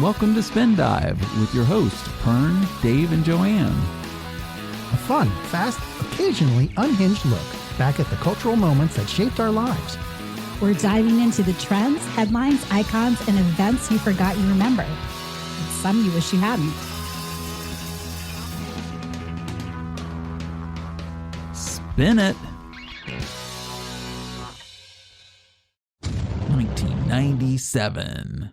Welcome to Spin Dive with your hosts, Pern, Dave, and Joanne. A fun, fast, occasionally unhinged look back at the cultural moments that shaped our lives. We're diving into the trends, headlines, icons, and events you forgot you remember. And some you wish you hadn't. Spin it. 1997.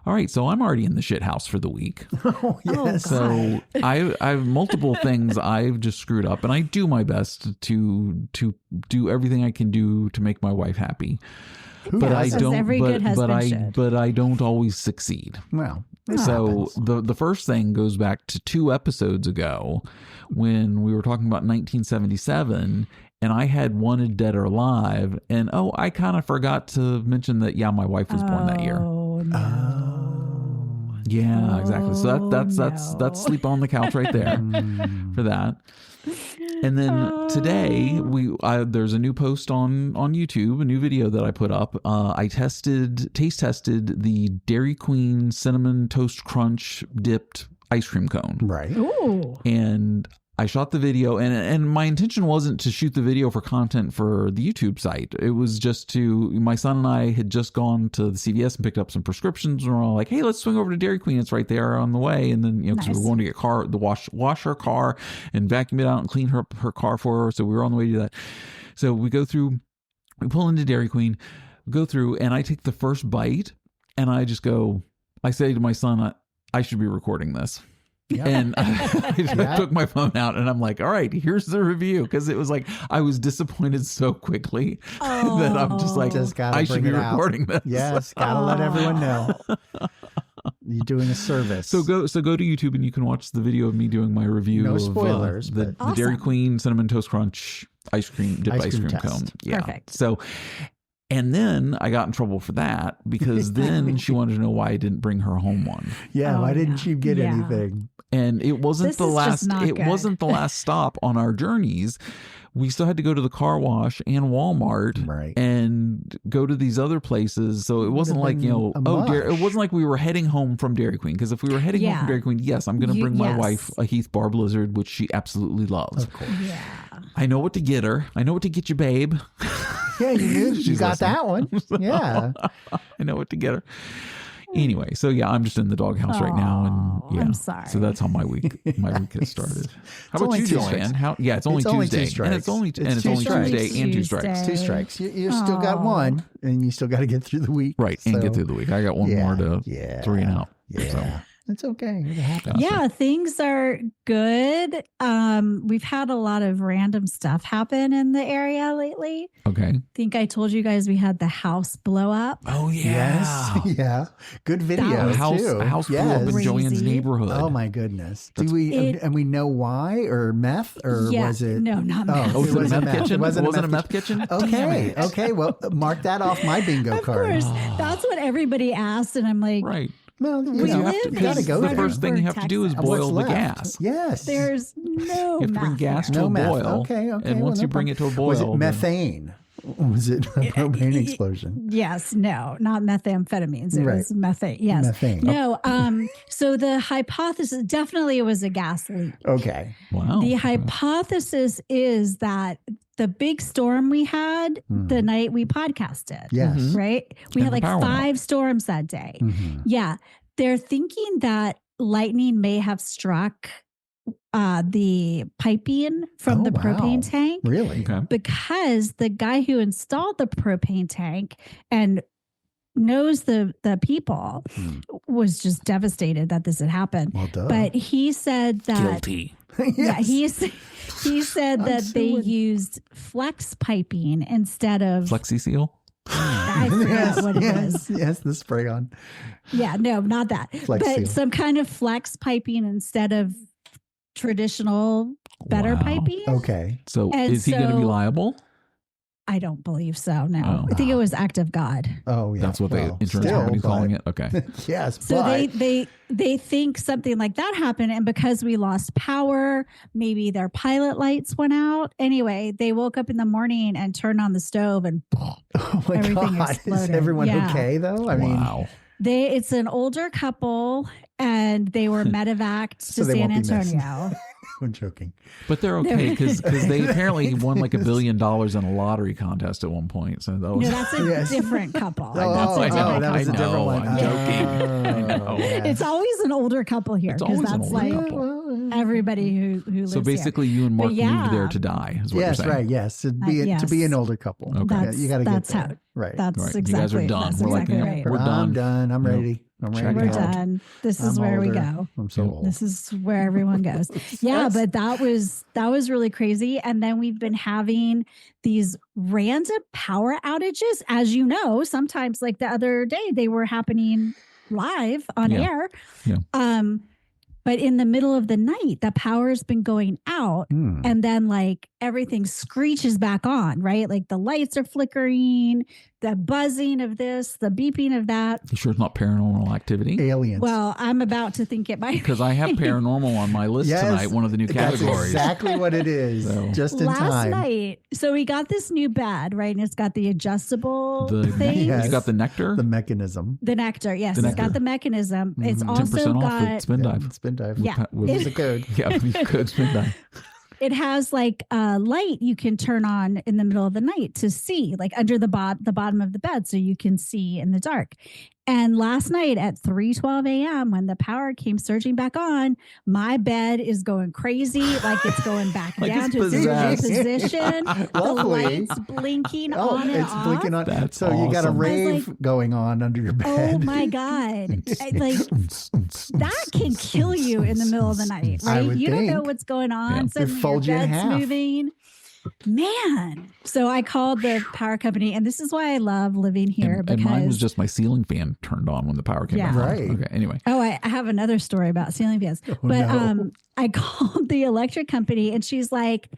All right, so I'm already in the shit house for the week. Oh, yes. So I have multiple things I've just screwed up, and I do my best to do everything I can do to make my wife happy. But I don't. Every good husband should. But I don't always succeed. Well, So the first thing goes back to 2 episodes ago when we were talking about 1977. And I had Wanted Dead or Alive, and I kind of forgot to mention that. Yeah, my wife was born that year. Oh no! Yeah, exactly. So that's sleep on the couch right there for that. And then today there's a new post on YouTube, a new video that I put up. I taste tested the Dairy Queen Cinnamon Toast Crunch dipped ice cream cone. right. Ooh. And I shot the video, and my intention wasn't to shoot the video for content for the YouTube site. It was just my son and I had just gone to the CVS and picked up some prescriptions, and we're all like, hey, let's swing over to Dairy Queen. It's right there on the way. And then, because we were going to get wash her car and vacuum it out and clean her car for her. So we were on the way to do that. So we pull into Dairy Queen, go through, and I take the first bite, and I say to my son, I should be recording this. Yeah. And I took my phone out and I'm like, all right, here's the review. Because it was like, I was disappointed so quickly that I'm just like, I should be recording this. Yes, gotta let everyone know. You're doing a service. So go to YouTube and you can watch the video of me doing my review. No spoilers, of the Dairy Queen Cinnamon Toast Crunch ice cream cone. Yeah. Perfect. So, and then I got in trouble for that because then she wanted to know why I didn't bring her home one. Yeah, why didn't you get anything? And it wasn't the last. It wasn't the last stop on our journeys. We still had to go to the car wash and Walmart, and go to these other places. So it wasn't like it wasn't like we were heading home from Dairy Queen. Because if we were heading home from Dairy Queen, yes, I'm going to bring my wife a Heath Bar Blizzard, which she absolutely loves. Of course. Yeah. I know what to get her. I know what to get you, babe. Yeah, you knew. You got that one. Yeah. I know what to get her. Anyway, so yeah, I'm just in the doghouse right now, and I'm sorry. So that's how my week has started. How about you, Joanne? It's only Tuesday, and it's only Tuesday and 2 strikes. 2 strikes. You still got one, and you still got to get through the week, right? And get through the week. I got one more to 3 and out. Yeah. So. It's okay. It happens. Yeah, things are good. We've had a lot of random stuff happen in the area lately. Okay. I think I told you guys we had the house blow up. Oh, yeah. Yes. Yeah. Good video. A house blew up in Joanne's neighborhood. Oh, my goodness. And we know why, or meth, or was it? No, not meth. Oh, was it a meth kitchen? Wasn't a meth kitchen? Okay. Okay. Well, mark that off my bingo card. Of course. That's what everybody asked. And I'm like, right. Well, you gotta go. The first thing you have to do is boil the gas. Yes. There's no You have to bring gas to a boil. Okay. And once you bring it to a boil. Was it methane? Was it a propane explosion? Yes. No, not methamphetamines. It was methane. Yes. Methane. No. So the hypothesis, definitely it was a gas leak. Okay. Wow. The hypothesis is that the big storm we had the night we podcasted. Yes. Right? We had like 5 storms that day. Mm-hmm. Yeah. They're thinking that lightning may have struck the piping from the propane tank. Really? Okay. Because the guy who installed the propane tank and knows the people was just devastated that this had happened. Well, duh. But he said that guilty. Yeah, he said that they used flex piping instead of Flexi Seal. I forgot what it was. Yes, the spray on. Yeah, no, not that. Flex but seal. some kind of flex piping instead of traditional better piping. Okay. So is he going to be liable? I don't believe so. No, Oh. I think it was act of God. Oh, yeah. That's what Well, the insurance still, company's but- calling it. Okay. Yes, So but they think something like that happened, and because we lost power, maybe their pilot lights went out. Anyway, they woke up in the morning and turned on the stove, and oh my everything God, exploded. is everyone Yeah. okay though? I mean, Wow. it's an older couple, and they were medevaced So to they San won't be missed. Antonio. I'm joking. But they're okay because they apparently won like $1 billion in a lottery contest at one point. So that No, was, that's a Yes. different couple. Oh, That's a I know, different that was a I different know, one. I'm joking. I know. yes. It's always an older couple here It's because always an that's older like couple. everybody who lives So basically, you and Mark But yeah. moved there to die. Is what Yes, you're saying. right. Yes, to be yes. to be an older couple. Okay. Yeah, you got to get That's there. how- Right. That's Right. You exactly. guys are done. That's We're like, exactly yeah, right. we're I'm done. done. I'm Yep. ready. I'm Check ready. We're it out. done. This is I'm where we older. go. I'm so old. This is where everyone goes. Yeah, but that was really crazy. And then we've been having these random power outages. As you know, sometimes like the other day they were happening live on Yeah. air. Yeah. But in the middle of the night, the power's been going out. Hmm. And then like everything screeches back on, right? Like the lights are flickering, the buzzing of this, the beeping of that. You sure it's not paranormal activity? Aliens. Well, I'm about to think it might Because I have paranormal on my list Yes, tonight, one of the new that's categories. exactly what it is. So- Just in last time. night. So we got this new bed, right? And it's got the adjustable The thing. Yes. You got the nectar? The mechanism. The nectar. Yes, The it's got nectar. the mechanism. It's Mhm. 10% also off at got Spin Yeah, Dive. spin dive. Yeah. With- Use the code. Yeah, you could Spin Dive. it has like a light you can turn on in the middle of the night to see, like under the bottom of the bed, so you can see in the dark. And last night at 3:12 a.m., when the power came surging back on, my bed is going crazy, like it's going back Like down it's to its original possessed. position. The Lovely. lights blinking Oh, on and it's off. blinking on. That's so you got a awesome. rave going on under your bed. Oh my God. Like that can kill you in the middle of the night, I right? would You don't know think. what's going on. Yeah. Suddenly It'd fold you your in bed's half. moving. Man. So I called the power company, and this is why I love living here And mine was because just my ceiling fan turned on when the power came Yeah. back on. Right. Okay, anyway. oh, I have another story about ceiling fans. Oh, But no. I called the electric company and she's like,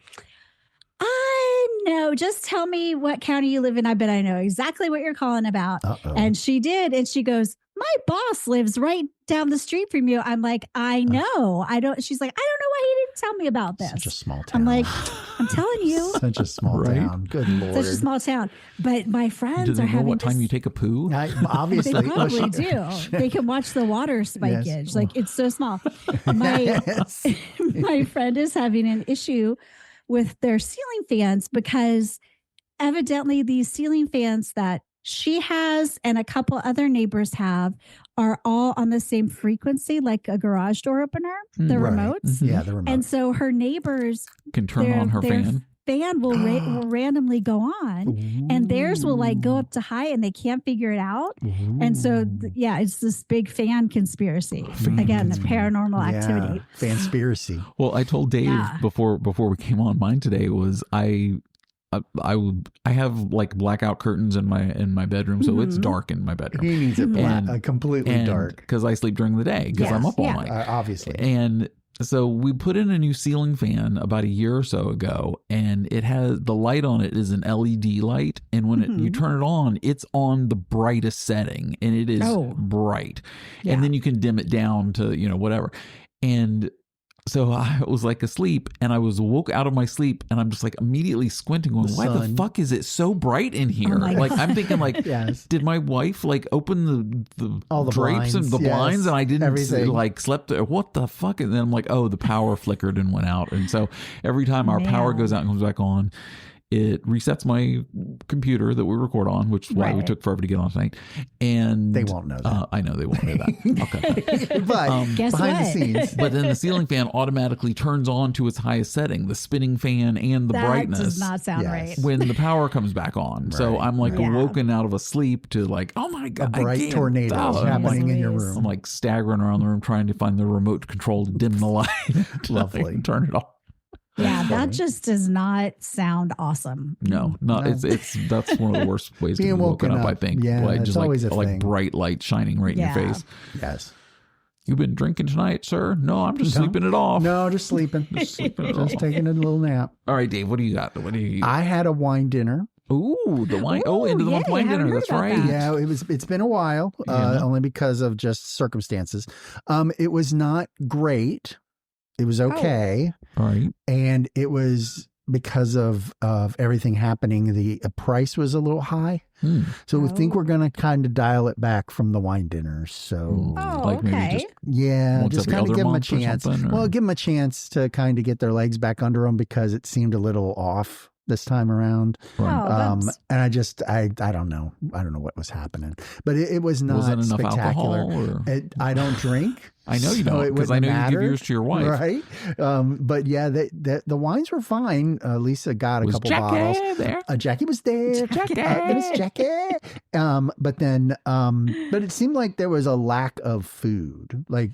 I know, just tell me what county you live in. I bet I know exactly what you're calling about. Uh-oh. And she did. And she goes, my boss lives right down the street from you. I'm like, I know. I don't. She's like, I don't know why you didn't tell me about this. Such a small town. I'm like, I'm telling you, Such a small Right? town. Good Lord. such a small town. But my friends Do they are know having what time this- you take a poo? I, They obviously. probably do. They can watch the water spikeage. Yes. Like it's so small. My Yes. my friend is having an issue with their ceiling fans because evidently these ceiling fans that she has and a couple other neighbors have are all on the same frequency, like a garage door opener, the Right. remotes. Yeah, the remote. And so her neighbors Can turn their- on her their fan. fan will randomly go on, and theirs will like go up to high, and they can't figure it out. And so, yeah, it's this big fan conspircy. Again, the paranormal activity. Fanspiracy. Well, I told Dave Yeah. before we came on. Mine today was I have like blackout curtains in my bedroom, so it's Mhm. dark in my bedroom. He needs it black, And- completely and dark. because I sleep during the day because I'm Yes, up all yeah. night. Obviously. And so we put in a new ceiling fan about a year or so ago, and it has the light on it is an LED light, and when you Mhm. turn it on, it's on the brightest setting, and it is Oh. bright. Yeah. And then you can dim it down to whatever. And so I was like asleep, and I was woke out of my sleep, and I'm just like immediately squinting, going, The "Why the sun. fuck is it so bright in here?" my Like I'm thinking, like, Yes. did my wife like open the All the drapes and blinds, the yes, blinds, and I didn't everything. like slept there? What the fuck? And then I'm like, oh, the power flickered and went out. And so every time our power Man. goes out and comes back on, it resets my computer that we record on, which is why we Right. took forever to get on tonight. And They won't know that. I know they won't know that. Okay. But Guess behind what? the scenes. But then the ceiling fan automatically turns on to its highest setting, the spinning fan and the that brightness, does not sound Yes. right. when the power comes back on. So Right. I'm like Yeah. woken out of a sleep to like, oh my A God. I bright can't- tornado oh, happening in your Louise. room. I'm like staggering around the room trying to find the remote control to dim the light. to, like, Lovely. turn it off. Yeah, Funny. that just does not sound awesome. No, No. it's that's one of the worst ways to Being be woken woken up, I up. think. Yeah, like, it's just always a like thing. bright light shining right Yeah. in your face. Yes. You've been drinking tonight, sir? No, I'm just No. sleeping it off. No, just sleeping. Just sleeping it Just off. taking a little nap. All right, Dave, what do you got? What do you I had a wine dinner Ooh, the wine. Into the yeah, month wine I haven't dinner. heard That's about right. that. Yeah, it's been a while, only because of just circumstances. It was not great. It was okay. All right. And it was because of everything happening. The price was a little high. So we think we're going to kind of dial it back from the wine dinners. So like maybe just just every kind of other give them a month or chance. something, or- Well, give them a chance to kind of get their legs back under them because it seemed a little off this time around. Right. And I don't know. I don't know what was happening, but it was not Wasn't enough spectacular. alcohol, or- I don't drink. I know you so don't, it because I wouldn't know you give matter, yours to your wife. right? But yeah, the wines were fine. Lisa got a Was couple Jackie bottles. there? Jackie was there. Jackie. Miss Jackie. But then, but it seemed like there was a lack of food. Like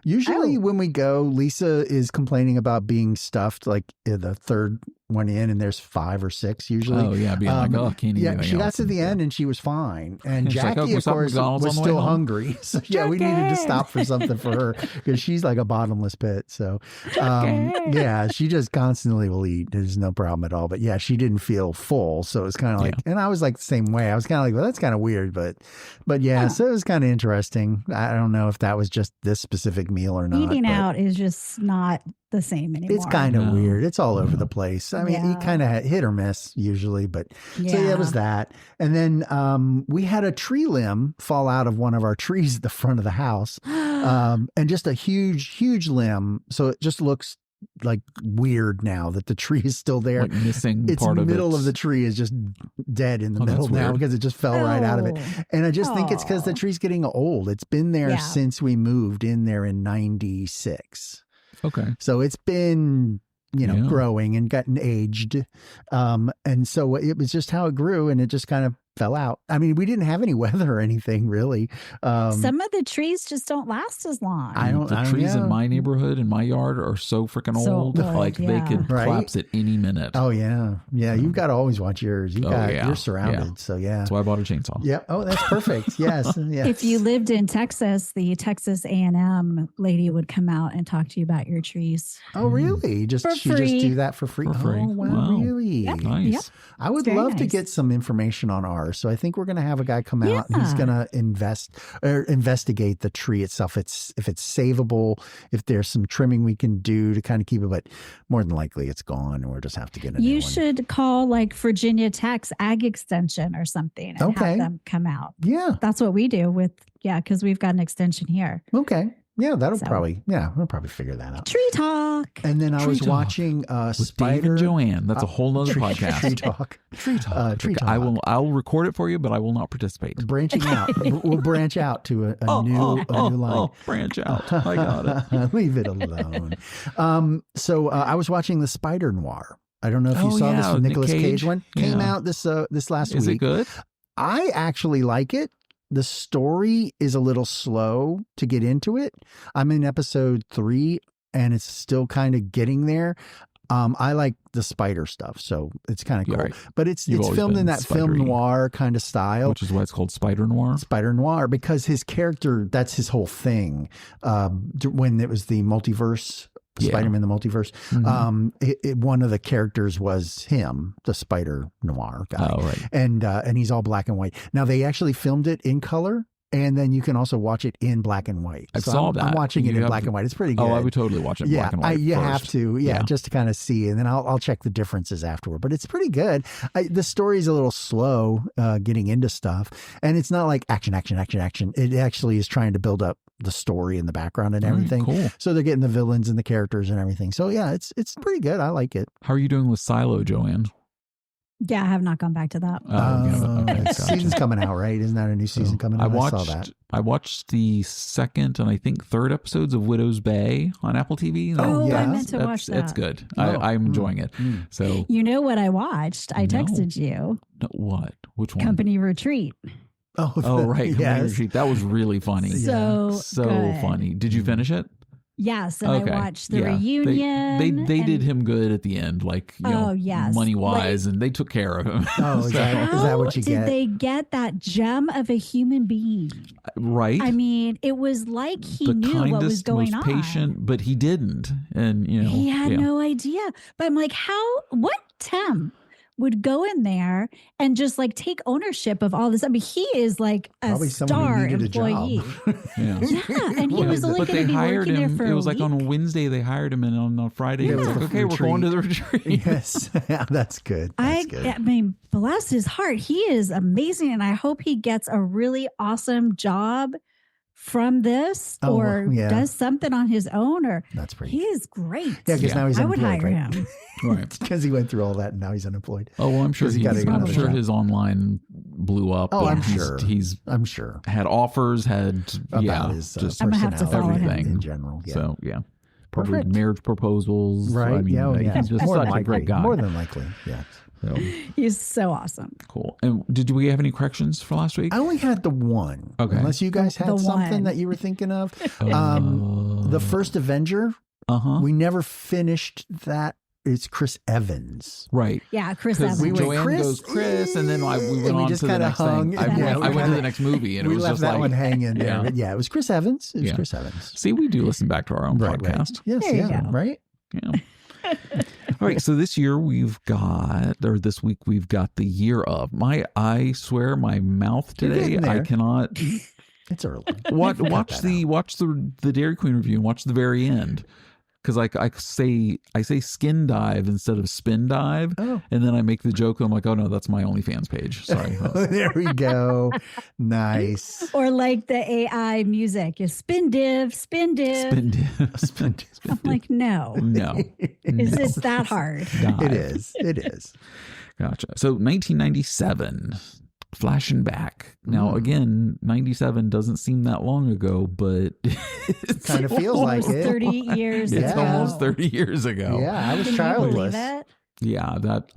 usually when we go, Lisa is complaining about being stuffed. Like the third one in, and there's 5 or 6 usually. Oh yeah, being like, oh, can't eat Yeah, anything she got else. to the end and she was fine. And She's like, Jackie, oh, of stop at course, McDonald's was on the way still home? hungry. So yeah, we needed to stop for something for her because she's like a bottomless pit. So yeah, she just constantly will eat. There's no problem at all. But yeah, she didn't feel full. So it's kind of like, and I was like the same way. I was kind of like, well, that's kind of weird. But yeah, so it was kind of interesting. I don't know if that was just this specific meal or not. Eating out is just not the same anymore. It's kind of weird. It's all over the place. I mean, you kind of hit or miss usually, but so yeah, it was that. And then we had a tree limb fall out of one of our trees at the front of the house, and just a huge limb. So it just looks like weird now that the tree is still there. Like missing Its part of middle it. of the tree is just dead in the Oh, middle that's now weird. because it just fell right out of it. And I just think it's because the Aw. tree's getting old. It's been there since we moved in there in 96. Okay. So it's been, growing and gotten aged. And so it was just how it grew and it just kind of fell out. I mean, we didn't have any weather or anything really. Some of the trees just don't last as long. The trees in my neighborhood, in my yard, are so freaking old. Like they could collapse at any minute. Oh yeah. Yeah. You've got to always watch yours. You're surrounded. Yeah. So yeah. That's why I bought a chainsaw. Yeah. Oh, that's perfect. Yes. Yes. If you lived in Texas, the Texas A&M lady would come out and talk to you about your trees. Oh, really? She just do that for free? For free. Oh, wow. Really? Yep. Nice. Yep. I would Very love to nice. get some information on ours. So I think we're going to have a guy come out and he's going to investigate the tree itself. If it's savable, if there's some trimming we can do to kind of keep it, but more than likely it's gone and we'll just have to get a new You one. should call like Virginia Tech's Ag Extension or something and have them come out. Yeah. That's what we do because we've got an extension here. Okay. Yeah, we'll So. probably figure that out. Tree talk. And then I was Talk watching with Spider Dave and Joanne. That's a whole nother podcast. Tree talk. Tree talk. Tree talk. I'll record it for you, but I will not participate. Branching out. We'll branch out to a new line. Branch out. I got it. Leave it alone. So I was watching the Spider Noir. I don't know if you saw this with Nick Nicolas Cage Cage. one. Came out this last week. Is it good? I actually like it. The story is a little slow to get into it. I'm in episode 3 and it's still kind of getting there. I like the spider stuff, so it's kind of cool. Right. But it's You've always filmed in been that film spidery. noir kind of style. Which is why it's called Spider Noir. Spider Noir, because his character, that's his whole thing. When it was the multiverse, Spider-Man the multiverse, one of the characters was him, the Spider Noir guy. Oh, right. And he's all black and white. Now they actually filmed it in color. And then you can also watch it in black and white. I saw that. I'm watching it in black and white. It's pretty good. Oh, I would totally watch it in black and white. You first. have to, just to kind of see, and then I'll check the differences afterward. But it's pretty good. The story's a little slow getting into stuff, and it's not like action. It actually is trying to build up the story in the background and everything. Cool. So they're getting the villains and the characters and everything. So yeah, it's pretty good. I like it. How are you doing with Silo, Joanne? Yeah, I have not gone back to that. Okay, gotcha. Season's coming out, right? Isn't that a new season coming out? I saw that. I watched the second and I think third episodes of Widow's Bay on Apple TV. Oh, yeah. I meant to watch that. It's good. I'm enjoying it. So You know what I watched? I texted you. What? Which one? Company Retreat. Oh, right. Company yes. Retreat. That was really funny. So good. funny. Did you finish it? Yes, and I watched the Yeah. reunion. They did him good at the end, like yes. money wise, and they took care of him. Oh, is that what you How get? did they get that gem of a human being? Right. I mean, it was like he the knew kindest, what was going most on. patient, but he didn't, and He had no idea. But I'm like, what, Tim? would go in there and just like take ownership of all this. I mean, he is like a Probably someone who star needed a job. employee. Yeah. Yeah, and he was only But going they to be hired working there him. for It was a like on week. a Wednesday they hired him, and on a Friday it was Yeah. like, okay, we're going to the retreat. Yes, yeah, that's good. That's good. I mean, bless his heart. He is amazing. And I hope he gets a really awesome job from this Oh, or yeah. does something on his own, or That's pretty. he is great. Yeah, because now he's I would unemployed, hire right? him. Right. Because he went through all that and now he's unemployed. Oh, well, I'm sure 'Cause he gotta he's, get I'm another sure job. his online blew up. Oh, and I'm sure. He's I'm sure. had offers, had about his just I'm gonna have to follow him. everything in general. Yeah. So yeah, probably Perfect. marriage proposals. Right. I mean, yeah. Oh, yeah. he's just More such than a likely. great guy. More than likely. Yeah. So, He's so awesome. cool. And did we have any corrections for last week? I only had the one. Okay. Unless you guys had The something one. that you were thinking of. The first Avenger, Uh-huh. we never finished that. It's Chris Evans. Right. Yeah, Chris Because Evans. we went, Joanne Chris, goes Chris, and then we and went we on just to the kinda next hung, thing. and I we went to kinda- the next movie, and it we was left just that like, one hanging there. yeah. But yeah, it was Chris Evans. It was Yeah. Chris Evans. See, we do listen back to our own podcast. Yes, There you yeah, go. right? Yeah. All right. So this year this week we've got the year of. I swear my mouth You're today, getting I there. cannot It's early. watch that the Dairy Queen review and watch the very end. Because I say skin dive instead of spin dive, Oh. and then I make the joke. I'm like, oh no, that's my OnlyFans page. Sorry. There we go. Nice. Or like the AI music, you spin div, spin div. Spin dive. Spin dive. I'm like, no. No. Is it that hard? Dive. It is. It is. Gotcha. So 1997, flashing back. Now, again, 97 doesn't seem that long ago, but it's Kind of feels like Almost it. 30 years It's ago. almost 30 years ago. Yeah, I was Can you childless. believe it? Yeah, that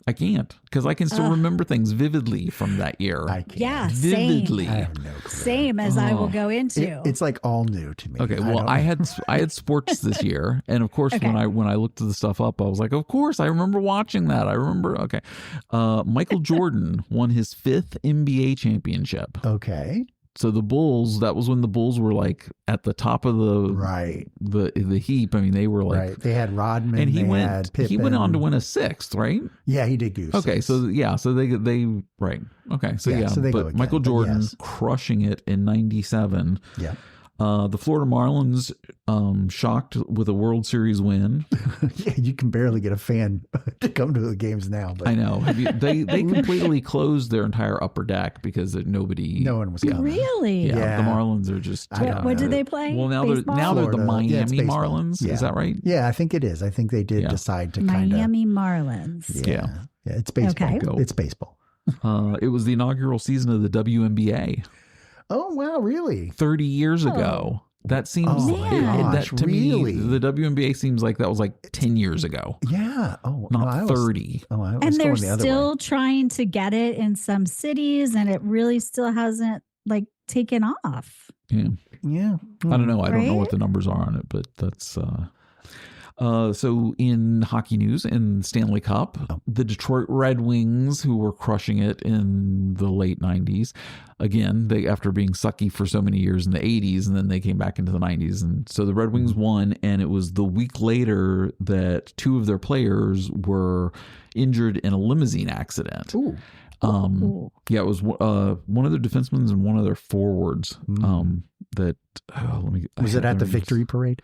I can't, because I can still remember things vividly from that year. I can't. Yeah, Vividly. same. I have no clue. Same as I will go into. It's like all new to me. Okay, well, don't- I had sports this year, and of course, Okay. when I looked the stuff up, I was like, of course, I remember watching that. I remember. Okay, Michael Jordan won his 5th NBA championship. Okay. So the Bulls, that was when the Bulls were like at the top of Right. the heap. I mean, they were like, Right. They had Rodman. and they had Pippen. he went on to win a 6th, right? Yeah, he did go. Okay, six. so they right. Okay, so Yeah, so they go but again, Michael but Jordan yes. crushing it in 97. Yeah. The Florida Marlins shocked with a World Series win. Yeah, you can barely get a fan to come to the games now. But I know. They completely closed their entire upper deck because no one was coming. Really? Yeah, Yeah. the Marlins are just. I don't What know. did they play? Well, now Baseball? they're the Florida. Miami Yeah, it's baseball. Marlins. Yeah. Is that right? Yeah, I think it is. I think they did Yeah. decide to kind of. Miami Marlins. Yeah. It's baseball. Okay. Go. It's baseball. It was the inaugural season of the WNBA Oh wow, really? 30 years ago. That seems Oh, man. gosh, to really? me, the WNBA seems like that was like 10 years ago, Yeah. Oh, not no, I was, 30. Oh, I was And they're going the other way. still trying to get it in some cities, and it really still hasn't like taken off. Yeah. Yeah. I don't know. I don't know Right? what the numbers are on it, but that's so in hockey news, in Stanley Cup, the Detroit Red Wings, who were crushing it in the late 90s, again, they after being sucky for so many years in the 80s, and then they came back into the 90s. And so the Red Wings won, and it was the week later that 2 of their players were injured in a limousine accident. Ooh. Ooh. Yeah, it was one of their defensemen and one of their forwards. That Was it at the victory parade?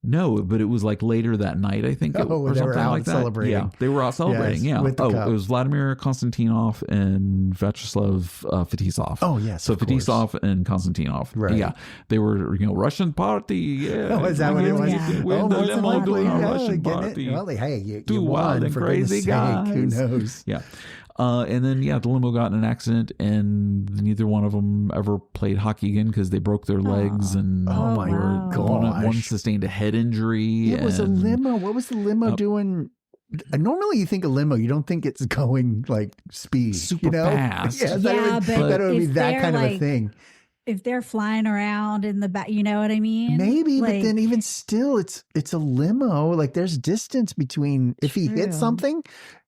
No, but it was like later that night, I think, Oh, or they were something out like that. celebrating. Yeah, they were out celebrating. Yes, yeah. with the Oh, cup. it was Vladimir Konstantinov and Vyacheslav Fetisov. Oh, yes. So of course. Fetisov and Konstantinov. Right. Yeah, they were Russian party. Yeah. Oh, is that what it was? Yeah. Win Oh, the more than limo likely. doing a Yeah, Russian getting party. it. Well, hey, you Two won, wild and for goodness crazy sake. Who guys. knows? Yeah. And then, the limo got in an accident, and neither one of them ever played hockey again because they broke their legs, and Oh, my one gosh. sustained a head injury. It was a and- limo. What was the limo doing? Normally, you think a limo, you don't think it's going like speed, Super fast. Yeah, Yeah, that would be if that they're, kind of a like, thing. If they're flying around in the back, you know what I mean? Maybe, Like, but then even still, it's a limo. Like there's distance between. If he hit True. something,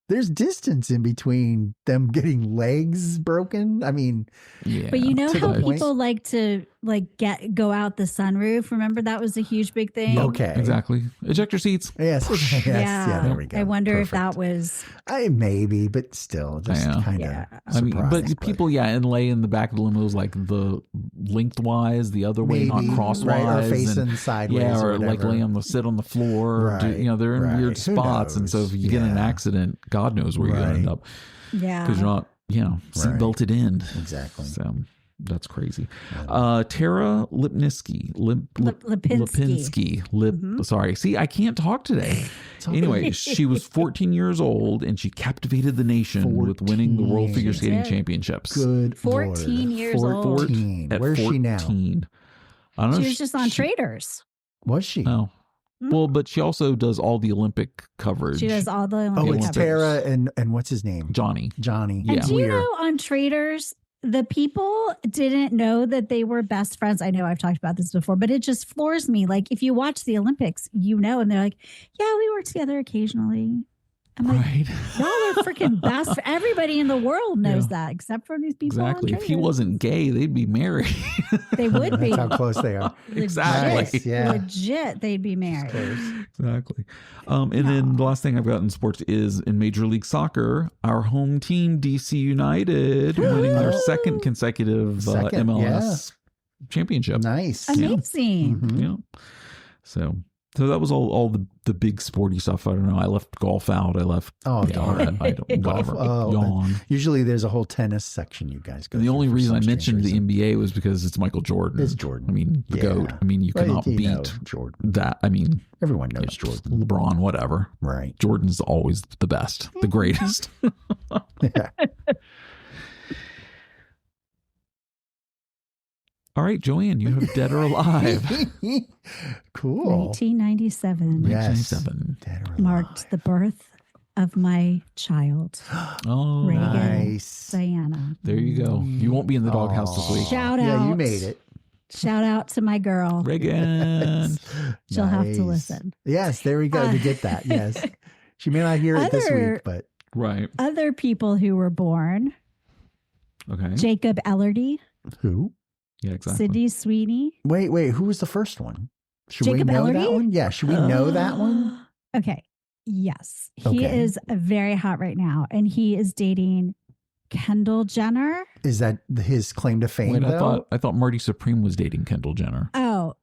there's distance in between them getting legs broken. I mean, Yeah. But you know to the how point. people like to go out the sunroof. Remember that was a huge big thing. Okay. Exactly. Ejector seats. Yes. Yes. Yeah. There we go. I wonder if Perfect. that was. Maybe, but still, just Yeah. kind of. Yeah. I mean, but people, and lay in the back of the limos like the lengthwise, the other way, not Maybe, crosswise, right, or facing and, sideways, or like whatever. sit on the floor. Or Right, they're in weird right. Who spots, and so knows? if you get in an Yeah. accident, God knows where you're going to end up Yeah. because you're not, seat Right. belted in. Exactly. So that's crazy. Tara Lipinski. Lipinski. Sorry. See, I can't talk today. Anyway, she was 14 years old and she captivated the nation with winning the World 14. Figure She Skating did. Championships. Good 14 Lord. years old. 14. At Where's she now? 14. I don't know. She was just on Traders. Was she? Oh. Well, but she also does all the Olympic coverage. She does all the Oh, Olympic it's Olympics. coverage. Tara and what's his name? Johnny. Johnny. Yeah. And do you Weir. know on Traders, the people didn't know that they were best friends. I know I've talked about this before, but it just floors me. Like if you watch the Olympics, and they're like, yeah, we work together occasionally. I'm like, Right. y'all are freaking best. Everybody in the world knows that, except for these people. Exactly. On If he Traders. wasn't gay, they'd be married. They would be. That's how close they are. Exactly. Nice, yeah. Legit, they'd be married. Exactly. And then the last thing I've got in sports is in Major League Soccer, our home team, DC United, winning their second consecutive MLS championship. Nice. Amazing. Mhm. Yeah. So that was all the big sporty stuff. I don't know. I left golf out. I left. Oh, darn. I don't. Golf. Whatever. Oh, Yawn. Usually there's a whole tennis section you guys go And the through only for reason I some mentioned strange the reason. NBA was because it's Michael Jordan. It's Jordan. I mean, the Yeah. GOAT. I mean, you Well, cannot you know beat Jordan. that. I mean, Everyone knows Jordan. LeBron, whatever. Right. Jordan's always the best, the greatest. Yeah. All right, Joanne, you have Dead or Alive. Cool. 1997 Yes. 1997. Dead or marked alive. the birth of my child, Oh, Reagan. Nice. Diana. there you go. You won't be in the doghouse this week. Shout Yeah, out. you made it. Shout out to my girl. Reagan. She'll have to Nice. listen. Yes, there we go to get that. Yes. She may not hear it this Other- week, but Right. Other people who were born: Okay. Jacob Ellerty, who? Yeah, exactly. Sydney Sweeney. Wait, who was the first one? Should Jacob we know Ellerty? that one? Yeah, should we know that one? Okay. Yes. He Okay. is very hot right now, and he is dating Kendall Jenner. Is that his claim to fame? Wait, though? I thought Marty Supreme was dating Kendall Jenner. Oh,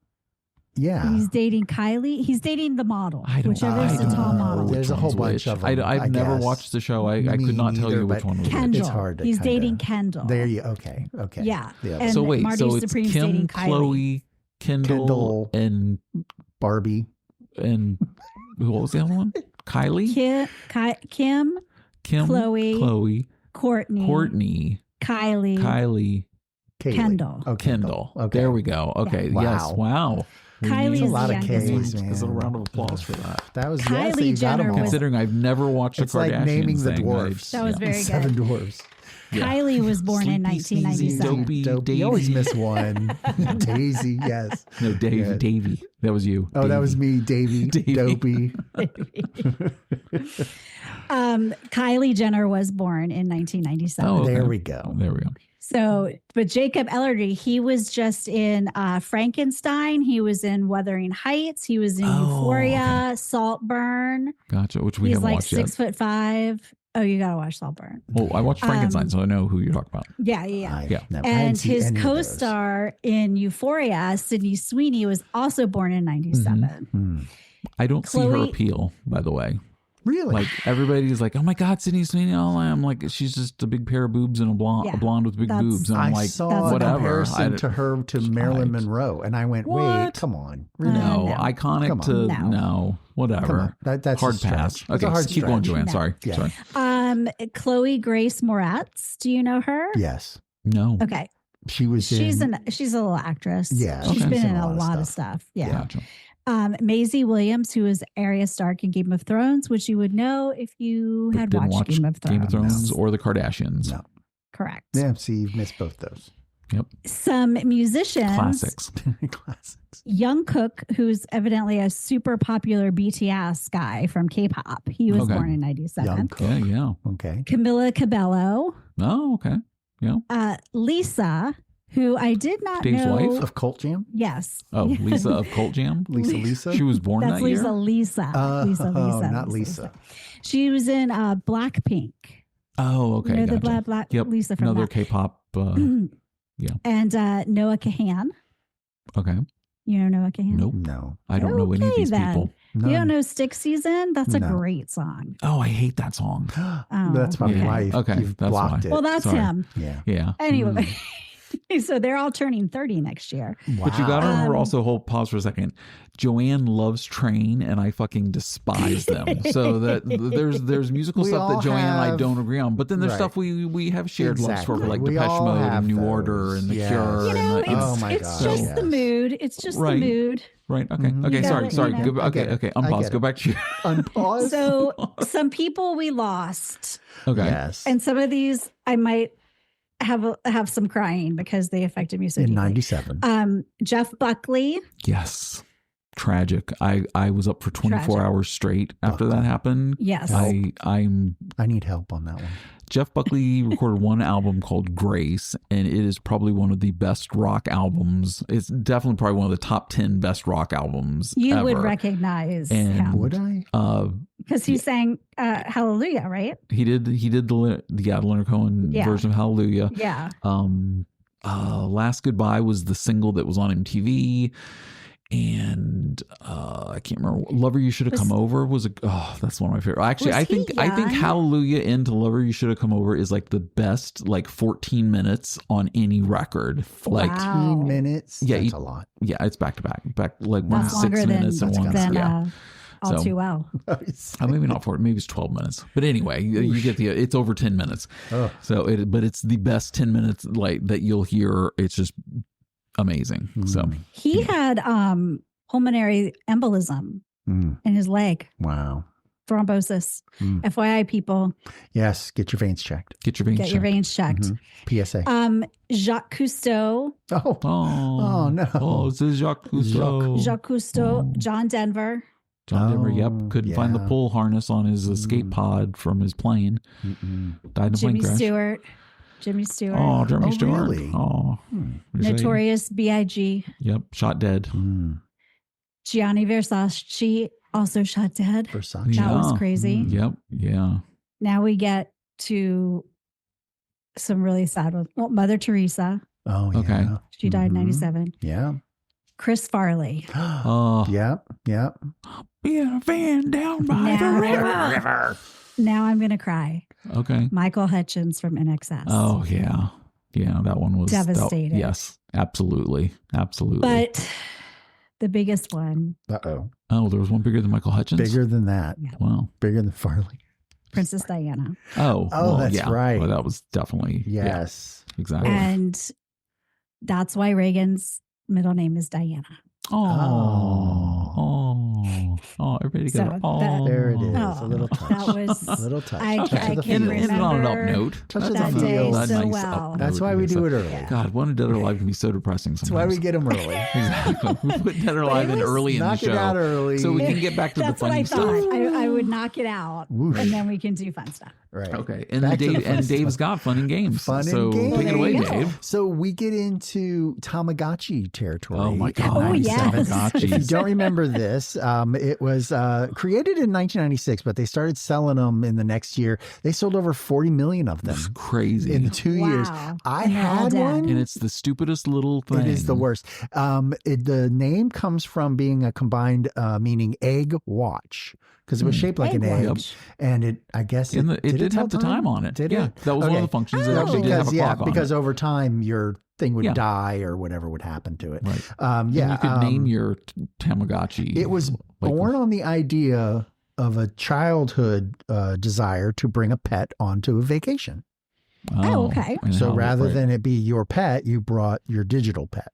Yeah. he's dating Kylie. He's dating the model, I don't, whichever I is the don't tall know model. which There's a whole one's bunch which. of them, I've I never guess. watched the show. I Me could not tell neither, you which but one was which. Kendall. It's hard to He's kinda- dating Kendall. There you okay. Yeah. Yeah. And So wait, Marty so it's Supreme's Kim, dating Kylie. Chloe, Kendall, and Barbie. what was the other one? Kylie, Kim, Kim, Chloe, Courtney, Kylie, Kylie, Kaylee. Kendall. Oh, Kendall. Okay. There we go. Okay. Wow. Yes. Wow. Kylie It's a is lot the of youngest K's, one. man. Is a round of applause for that. That was Kylie yes, you got Jenner them all. was- Considering I've never watched It's a like Kardashian naming the thing, dwarfs. That was very good. Seven dwarfs. Yeah. Kylie was born in Sleepy, sneezy, 1997. Dopey, Dopey. You always Davy. miss one. Daisy, yes. No, Yeah. Davy. That was you. Oh, that Davy. was me, Davy. Davy. Dopey. Kylie Jenner was born in 1997. Oh, okay. There we go. There we go. So, but Jacob Ellerty, he was just in Frankenstein. He was in Wuthering Heights. He was in Euphoria, Saltburn. Gotcha. Which we He's haven't like watched yet. 6'5". Oh, you gotta watch Saltburn. Well, I watched Frankenstein, so I know who you're talking about. Yeah. I Yeah. never- I hadn't And seen his any of those. co-star in Euphoria, Sydney Sweeney, was also born in 97. Hmm. I don't see her Chloe- appeal, by the way. Really? Like everybody's like, "Oh my God, Sydney Sweeney!" I'm like, she's just a big pair of boobs and a Yeah, blonde with big that's- boobs, and I'm I like, saw that's a whatever. comparison I- to her to Marilyn Monroe, and I went, "Wait, What? come on, really? No, No. iconic Come on. to No. no, whatever. Come on. That's hard a stretch. pass. It's Okay, a hard keep going, stretch. Joanne. No. Sorry, Yeah. sorry. Chloe Grace Moretz. Do you know her? Yes, No, Okay. she was. She's in, a little actress. Yeah, She's she's been in in a lot of stuff. Yeah. gotcha. Maisie Williams, who is Arya Stark in Game of Thrones, which you would know if you But had didn't watched watch Game of Thrones. Game of Thrones or the Kardashians. No. Correct. Yeah, see, you've missed both those Some musicians. Classics. classics. Young Cook, who's evidently a super popular BTS guy from K-pop. He was Okay. born in 97. Young Cook. Yeah, yeah. Okay. Camila Cabello. Oh, okay. Yeah. Lisa, who I did not Dave's know. wife? Of Cult Jam? Yes. Oh, Lisa of Cult Jam. Lisa? She was born That's that Lisa year. Lisa. Not Lisa. She was in Blackpink. Oh, okay. You know, Gotcha. the black Yep. Lisa from Another that. K-pop. Yeah. And Noah Kahan. Okay. You know Noah Kahan? Nope. No. I don't know any of Okay, these then. people. You don't know Stick Season? That's a No. great song. Oh, I hate that song. Oh, That's my Yeah. wife. Okay, You've that's blocked why. it. Well, that's Sorry. him. Yeah. Yeah. Anyway, so they're all turning 30 next year. Wow. But you got to remember also, pause for a second. Joanne loves Train, and I fucking despise them. So that there's musical We stuff all that Joanne and I have- don't agree on. But then there's Right. stuff we have shared loves for, Exactly. like We Depeche all Mode have and New those. Order and The Yes. Cure. You know, and the, Oh my it's God, just yes. the mood. It's just Right. the mood. right. Okay. Mhm. Okay. You Sorry. gotta- Sorry. you know. Go, I okay. get it. Okay. I Unpause. get Go it. back to your. Unpause. So some people we lost, Okay. Yes. and some of these I might have some crying because they affected me so in deeply. 97. Jeff Buckley. Yes. Tragic. I was up for 24 Tragic. hours straight after that happened. Yes. I'm I need help on that one. Jeff Buckley recorded one album called Grace, and it is probably one of the best rock albums. It's definitely probably one of the top 10 best rock albums You ever. would recognize And- him Would I? because he sang Hallelujah, right? He did the Leonard Cohen Yeah. version of Hallelujah. Yeah. Last Goodbye was the single that was on MTV. And I can't remember. Lover You Should Have Come Over was that's one of my favorite. Actually, Was I he think young? Hallelujah into Lover You Should Have Come Over is like the best 14 minutes on any record. Like Wow. 15 minutes? Yeah, That's you- a lot. yeah, it's back to back. Like one's That's 6 longer minutes and than, one's than yeah. All So- Too Well. Maybe not 4, maybe it's 12 minutes. But anyway, you get it's over 10 minutes. Oh. So but it's the best 10 minutes that you'll hear. It's just amazing. So He had pulmonary embolism Mm, in his leg, wow. thrombosis. Mm. FYI, people, Yes, get your veins checked. get your veins get your checked. veins checked. Mhm. PSA. Jacques Cousteau, Oh, Oh, no. Oh, this is Jacques Cousteau. Jacques Cousteau, John Denver. John Denver, yep. Oh, Couldn't find the yeah. pull harness on his escape pod from his plane. Mm-mm. Died in a plane Jimmy crash. Stewart. Jimmy Stewart. Oh, Jeremy Oh, Stewart. really? Oh. Is that- Notorious B.I.G. Yep, shot dead. Mm. Gianni Versace also shot dead. Versace. That was Yeah. crazy. Yep, yeah. Now we get to some really sad ones. Well, Mother Teresa. Oh, Okay. yeah. She died in Mhm. 97. Yeah. Chris Farley. Oh, Yep. Yep. being a fan down by Now- the river. Now I'm going to cry. Okay. Michael Hutchins from NXS. Oh, yeah. Yeah, that one was Devastated. Yes, absolutely. Absolutely. But the biggest one, Uh-oh. Oh, there was one bigger than Michael Hutchins? Bigger than that. Wow. Bigger than Farley. Princess Diana. Oh, well, that's yeah. right. Well, that was definitely. Yes. Yeah, exactly. And that's why Reagan's middle name is Diana. Oh, everybody So go. Oh, that- There it is. Oh, a little touch. that was- a little touch. I touch can of the and, feels. and on an up remember note. Touch of that the day feels. A so nice well. up That's note. why we do it early. Yeah. God, one Dead or Alive can be so depressing That's why sometimes. we get them early. Exactly. We put Dead or Alive in was- early in the Knock it out show. early. So we can get back to the That's what funny I thought. stuff. I would knock it out, Whoosh. and then we can do fun stuff. Right. Okay. And Back to the fun Dave's stuff. got fun and games. Fun so and games. take it away, There you go. Dave. So we get into Tamagotchi territory. Oh my in God. Oh, 97. yes. If you Tamagotchis. don't remember this, it was created in 1996, but they started selling them in the next year. They sold over 40 million of them It's crazy. in the 2 years. Wow. I And they're all had dead. one. And it's the stupidest little thing. It is the worst. The name comes from being a combined meaning egg watch because it was shaped like Egg an egg, watch. and it It tell did have the time on it. Did yeah, it? that was one of Okay. the functions that Oh. actually did have a clock on because it. over time your thing would Yeah. die or whatever would happen to it. Right. Yeah, And you could name your Tamagotchi. It was like- born on the idea of a childhood desire to bring a pet onto a vacation. Oh, okay. and So how- rather right. than it be your pet, you brought your digital pet.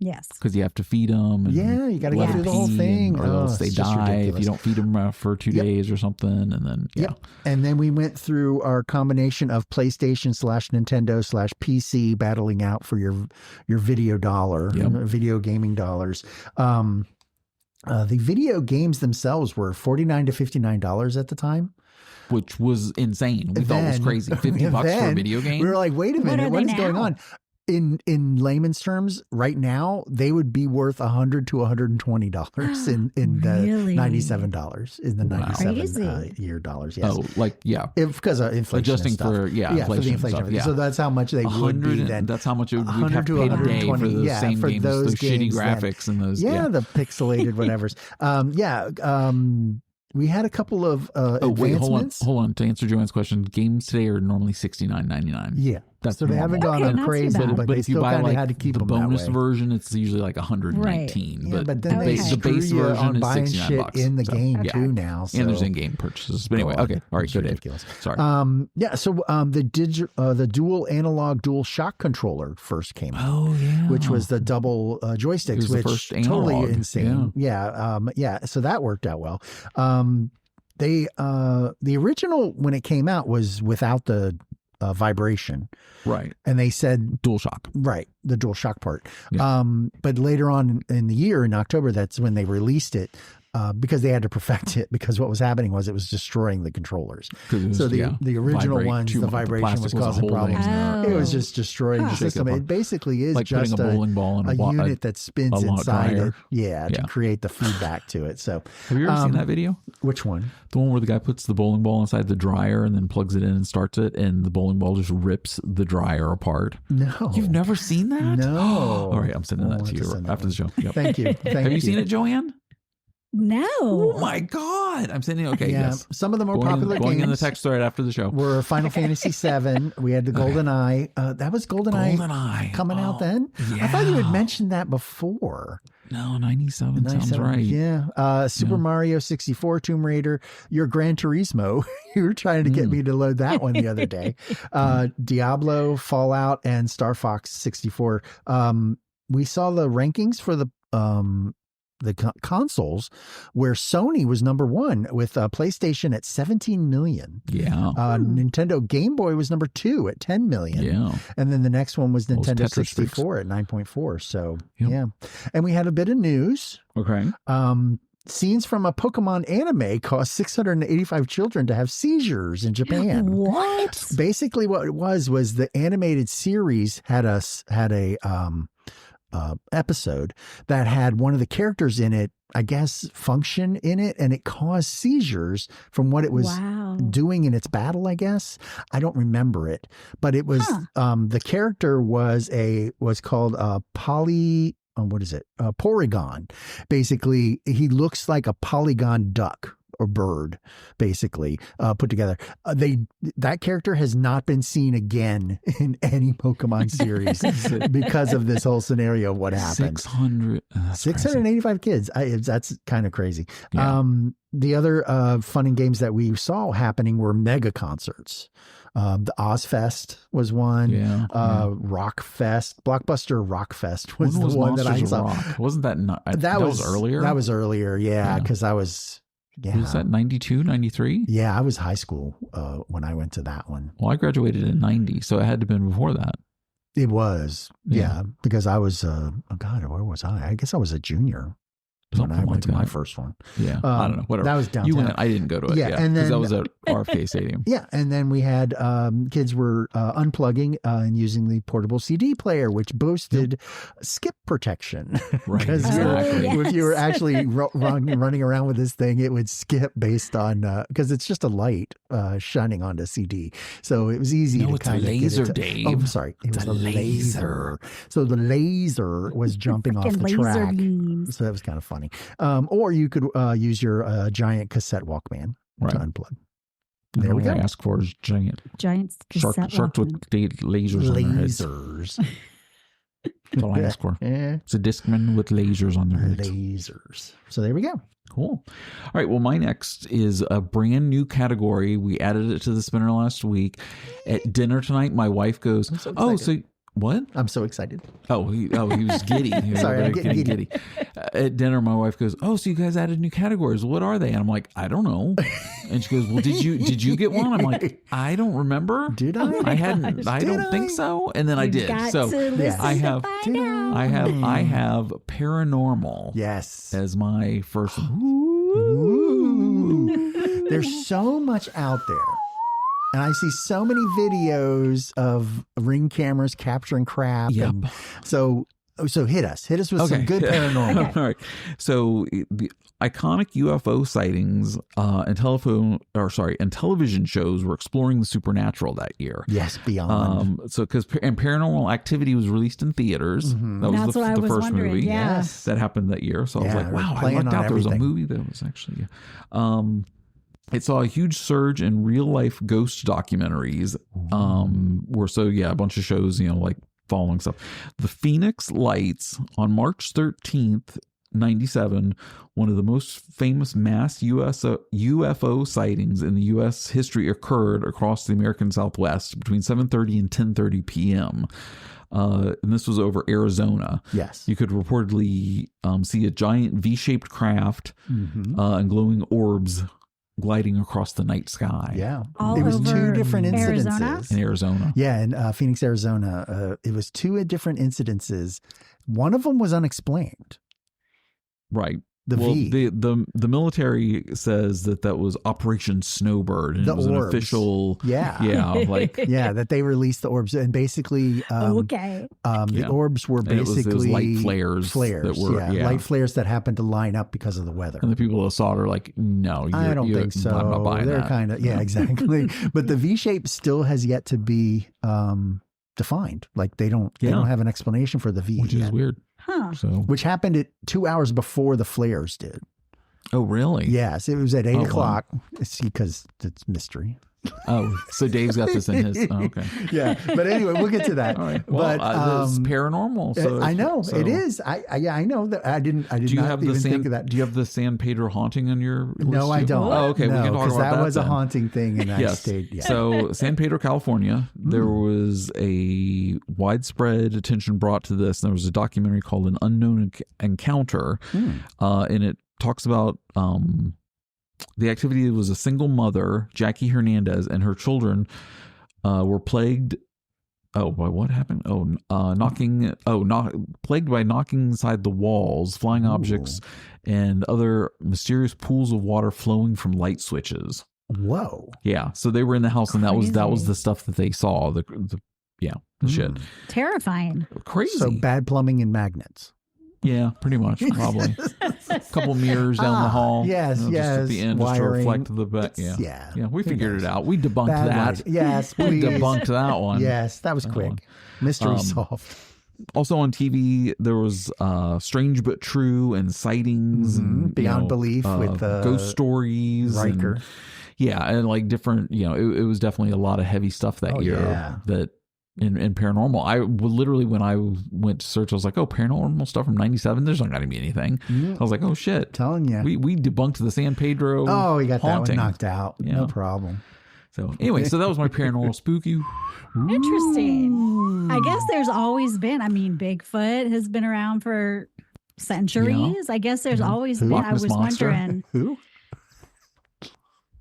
Yes. because you have to feed them. And Yeah, you gotta go let through it the whole pee thing. or Oh, else they it's just die if ridiculous. you don't feed them for 2 Yep. days or something. And then Yep. And then we went through our combination of PlayStation / Nintendo / PC battling out for your video dollar, Yep. video gaming dollars. The video games themselves were $49 to $59 at the time. which was insane. We thought it was Then- crazy. $50 for a then video game. We were like, wait a What minute, are what they is going now? on? in layman's terms, right now they would be worth $100 to $120 in the Really? $97 in the Wow. 97 year dollars. Yes. Oh, like yeah, Because of inflation, adjusting and stuff. for for the inflation. stuff, yeah. So that's how much they would be then. That's how much it would, we'd 100 have to to pay today for 120, those same for games, those shitty games then. graphics and those. Yeah, the pixelated whatevers. We had a couple of advancements. Hold on. To answer Joanne's question, games today are normally $69.99. Yeah. That's so they haven't normal. gone Okay, up not too crazy, bad. but But they if you still buy kind of like had to keep the them bonus that way. version, it's usually like 119. Yeah, but then the they base, screw the base you version on is buying $69. shit in the game yeah. too now. So. And there's in-game purchases. But anyway, okay, all right, It's go Dave. ridiculous. Sorry. The dual analog dual shock controller first came out. Oh yeah, Which was the double joysticks, was the which first totally analog. insane. Yeah. So that worked out well. The original when it came out was without the vibration, right. and they said DualShock. right the dual shock part. Yeah. But later on in the year, in October, that's when they released it. Because they had to perfect it, because what was happening was it was destroying the controllers. So the original ones, the vibration was causing problems. Oh. It was just destroying the system. It basically is like just putting a bowling ball in a unit that spins inside dryer. it, to create the feedback to it. So have you ever seen that video? Which one? The one where the guy puts the bowling ball inside the dryer and then plugs it in and starts it, and the bowling ball just rips the dryer apart. No. You've never seen that? No. All right, I'm sending that to you after the show. Yep. Thank you. Have you seen it, Joanne? No. Oh my God. I'm sending okay. Yeah, Yes. some of the more Going popular in the games text thread after the show. were Final Fantasy VII. We had the GoldenEye. That was GoldenEye coming out then? Yeah. I thought you had mentioned that before. No, 97 sounds 97, right. Yeah. Super Mario 64, Tomb Raider, your Gran Turismo. You were trying to get me to load that one the other day. Diablo, Fallout, and Star Fox 64. We saw the rankings for the consoles, where Sony was number one with PlayStation at 17 million. Yeah. Nintendo Game Boy was number 2 at 10 million. Yeah. And then the next one was Nintendo Tetris 64 at 9.4. So, Yep. yeah. And we had a bit of news. Okay. Scenes from a Pokemon anime caused 685 children to have seizures in Japan. What? Basically, what it was the animated series had a episode that had one of the characters in it, I guess, function in it, and it caused seizures from what it was doing in its battle, I guess. I don't remember it, but it was the character was called Porygon. Basically, he looks like a polygon duck or bird, basically, put together. That character has not been seen again in any Pokemon series because of this whole scenario of what happened. 685 kids. That's kind of crazy. Yeah. The other fun and games that we saw happening were mega concerts. The Ozfest was one. Yeah. Rockfest, Blockbuster Rockfest was the one that I Monsters of saw. Rock? Wasn't that was earlier? That was earlier, yeah, because I was. Yeah. Was that 92, 93? Yeah, I was high school when I went to that one. Well, I graduated in 90, so it had to have been before that. It was, yeah, because I was, where was I? I guess I was a junior when I went to my first one. Yeah, I don't know, whatever. That was downtown. You went, I didn't go to it, and then because that was at RFK Stadium. Yeah, and then we had kids were unplugging and using the portable CD player, which boasted skip protection. Right, Because if you were actually running around with this thing, it would skip based on, because it's just a light shining onto CD. So it was easy to kind of laser, get it Dave. Oh, I'm sorry. It was a laser. So the laser was jumping off the laser track. beams. So that was kind of funny. Or you could use your giant cassette Walkman to unplug. There we go. All I ask for is giant Sharks with lasers on their heads. Lasers. That's all I ask for. Yeah. It's a Discman with lasers on their heads. Lasers. So there we go. Cool. All right. Well, my next is a brand new category. We added it to the spinner last week. At dinner tonight, my wife goes, what? I'm so excited. He was giddy. He was Sorry, I'm getting giddy. At dinner, my wife goes, so you guys added new categories. What are they? And I'm like, I don't know. And she goes, well, did you get one? I'm like, I don't remember. Did I? I hadn't. I don't think so. And then I did. So I have Paranormal. Yes. As my first one. Ooh. There's so much out there. And I see so many videos of Ring cameras capturing crap. Yep. And so hit us with some good paranormal. Okay. All right. So the iconic UFO sightings and television shows were exploring the supernatural that year. Yes, beyond. Because Paranormal Activity was released in theaters. Mhm. That was That's what I the was first wondering. movie Yeah. Yes. that happened that year. So I was Yeah, like, we're wow, I playing lucked on out. There was a everything. movie that was actually. It saw a huge surge in real life ghost documentaries. A bunch of shows, like following stuff. The Phoenix Lights on March 13th, 97, one of the most famous mass UFO sightings in the U.S. history occurred across the American Southwest between 7:30 and 10:30 p.m. And this was over Arizona. Yes. You could reportedly see a giant V-shaped craft and glowing orbs gliding across the night sky. Yeah. All it was two over different Arizona? incidences. In Arizona. Yeah, in Phoenix, Arizona. It was two different incidences. One of them was unexplained. Right. The V. The military says that was Operation Snowbird, and The it was orbs. an official. Yeah. Yeah, that they released the orbs, and basically, the orbs were And it was basically light flares. Flares, that were, light flares that happened to line up because of the weather. And the people that saw it are like, no, I don't think so. I'm not buying They're that. kind of exactly. But the V shape still has yet to be defined. Like they don't have an explanation for the V, which is weird. Huh. So, which happened at 2 hours before the flares did. oh really? Yes, it was at 8 Oh, wow. o'clock. See, because it's mystery. Oh, so Dave's got this in his. Oh, okay. Yeah, but anyway, we'll get to that. All right. Well, But it's paranormal. So I know so- it is. I know that. I did Do you not have even the think of that. Do you have the San Pedro haunting on your list? No, I too? don't. Oh, okay. No, we can talk about that was then. a haunting thing, and I Yes. stayed. Yeah. So, San Pedro, California, there was a widespread attention brought to this. There was a documentary called An Unknown Encounter, and it talks about the activity. Was a single mother, Jackie Hernandez, and her children were plagued. Oh, by what happened? Plagued by knocking inside the walls, flying objects, and other mysterious pools of water flowing from light switches. Whoa. Yeah, so they were in the house, and that was Crazy. the stuff that they saw. The shit. Terrifying. Crazy. So bad plumbing and magnets. Yeah, pretty much, probably. A couple mirrors down the hall. Yes, just at the end, just to wiring. reflect the back. Yeah, Yeah. we Who figured knows? it out. We debunked Bad that. lighting. Yes, We please. debunked that one. Yes, that was That quick. one. Mystery solved. Also on TV, there was Strange But True and sightings and Beyond Belief with ghost stories. Riker. And like different. It was definitely a lot of heavy stuff that year. yeah. That in paranormal, I literally when I went to search, I was like, oh, paranormal stuff from '97. There's not going to be anything. I was like, oh shit. Telling you. We debunked the San Pedro. Oh, you got haunting. that one knocked out. Yeah. No problem. So anyway, so that was my paranormal spooky. Interesting. I guess there's always been. I mean, Bigfoot has been around for centuries. I guess there's always been. Loch I Ness was Monster. wondering Who?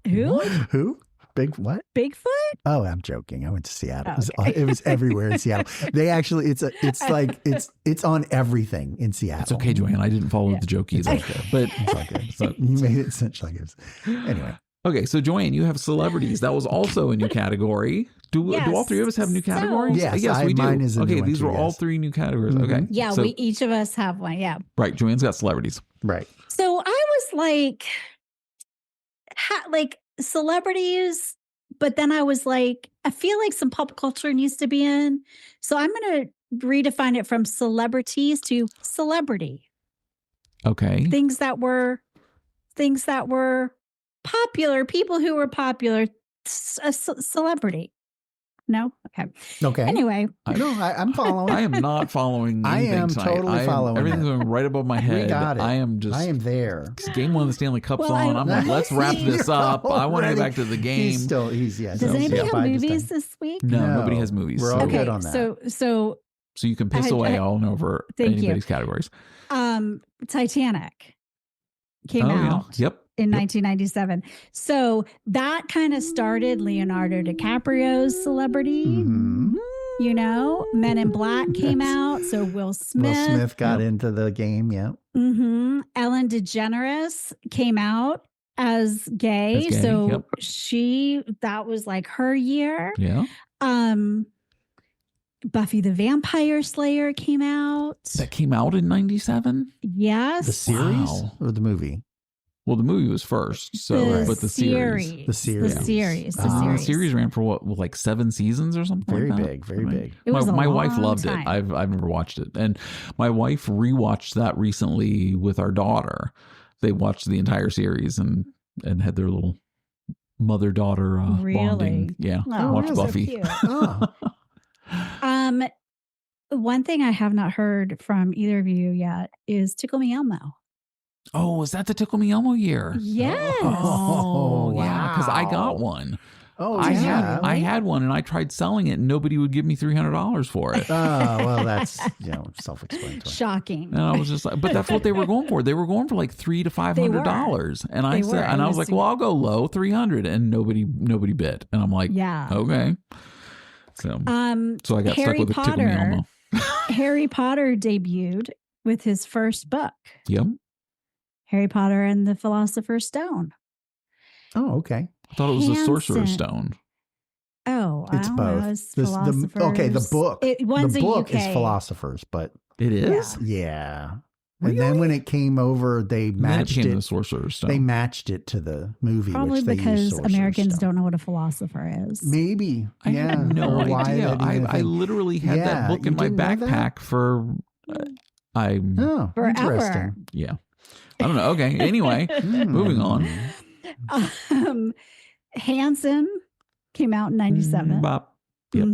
who Who? Big what? Bigfoot. Oh, I'm joking. I went to Seattle. Oh, It was everywhere in Seattle. They actually, it's on everything in Seattle. It's okay, Joanne. I didn't follow the joke either. But It's all good. So- You made it such like it was. Anyway, okay, so Joanne, you have celebrities. That was also a new category. Do all three of us have new So- categories? Yes, we do. mine is a new Okay, one these too, were all yes. three new categories. Mhm. Okay. Yeah, So, we each of us have one. Yeah. right. Joanne's got celebrities. right. So I was like celebrities, but then I was like, I feel like some pop culture needs to be in. So I'm going to redefine it from celebrities to celebrity. Okay. Things that were popular, people who were popular, celebrity. No? Okay. Okay. Anyway, No, I'm following. I am not following I anything am tonight. totally following Everything's it. going right above my head. got it. I am just. I am there. Game one of the Stanley Cup's Well, on. I'm like, let's wrap this up. I want to get back to the game. He's does So, anybody yeah. have by this movies time. this week? No, No, nobody has movies. we're all so, good Okay, on that. so so you can piss I- away I- all over thank you. anybody's categories. Titanic came out Yep. in Yep. 1997. So that kind of started Leonardo DiCaprio's celebrity. Mhm. You know, Men in Black came out. So Will Smith. Will Smith got into the game. Yeah. Ellen DeGeneres came out. as gay. As gay, So yep. that was like her year. Yeah. Buffy the Vampire Slayer came out. That came out in 97? Yes. The series or the movie? Well, the movie was first, so but the series. The series. The series ran for what, like 7 seasons or something. Very like that? big, very big. It was my a wife long loved time. it. I've never watched it, and my wife rewatched that recently with our daughter. They watched the entire series and had their little mother-daughter bonding. Yeah, watch really? Buffy. So one thing I have not heard from either of you yet is Tickle Me Elmo. Oh, is that the Tickle Me Elmo year? Yes. Oh, yeah, because I got one. Oh, I had one, and I tried selling it, and nobody would give me $300 for it. Oh, well, that's self-explanatory. Shocking. And I was just like, but that's what they were going for. They were going for like $300 to $500, and I said, and I was like, well, I'll go low, 300, and nobody bid, and I'm like, yeah, okay. So I got Harry stuck with a Tickle Me Elmo. Harry Potter debuted with his first book. Yep. Harry Potter and the Philosopher's Stone. Oh, okay. I thought it was the Sorcerer's Stone. Oh, it's both. The book. The book is Philosophers, but it is. Yeah. Really? And then when it came over, they matched it. To the Sorcerer's Stone. They matched it to the movie, probably which they because Americans Stone. don't know what a philosopher is. Maybe. I had no idea. I literally had that book in my backpack for. Forever. Interesting. Yeah. I don't know. Okay. Anyway, moving on. Hanson came out in 97. Bop. Yep.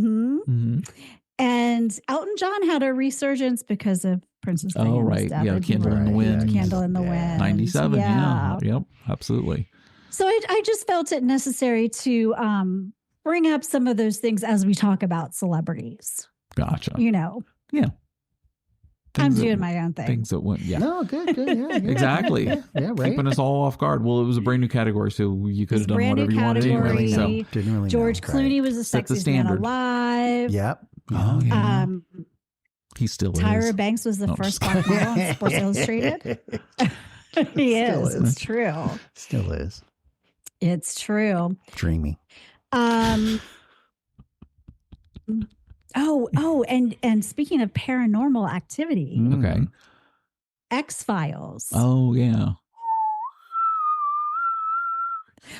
And Elton John had a resurgence because of Princess Diana's Oh, right. death. Yeah. Candle in the Wind. Candle in the Wind. 97. Yeah. Yep. Absolutely. So I just felt it necessary to bring up some of those things as we talk about celebrities. Gotcha. Yeah. I'm doing my own thing. Things that went, No, good. Yeah. Exactly. Yeah, right. Keeping us all off guard. Well, it was a brand new category, so you could have done whatever you wanted. Didn't Anyway, really George Clooney was the sexiest man alive. Yep. Oh, yeah. He still is. Tyra Banks was the first black model on Sports Illustrated. He is. It's true. Still is. It's true. Dreamy. And speaking of paranormal activity, okay. X-Files. Oh yeah.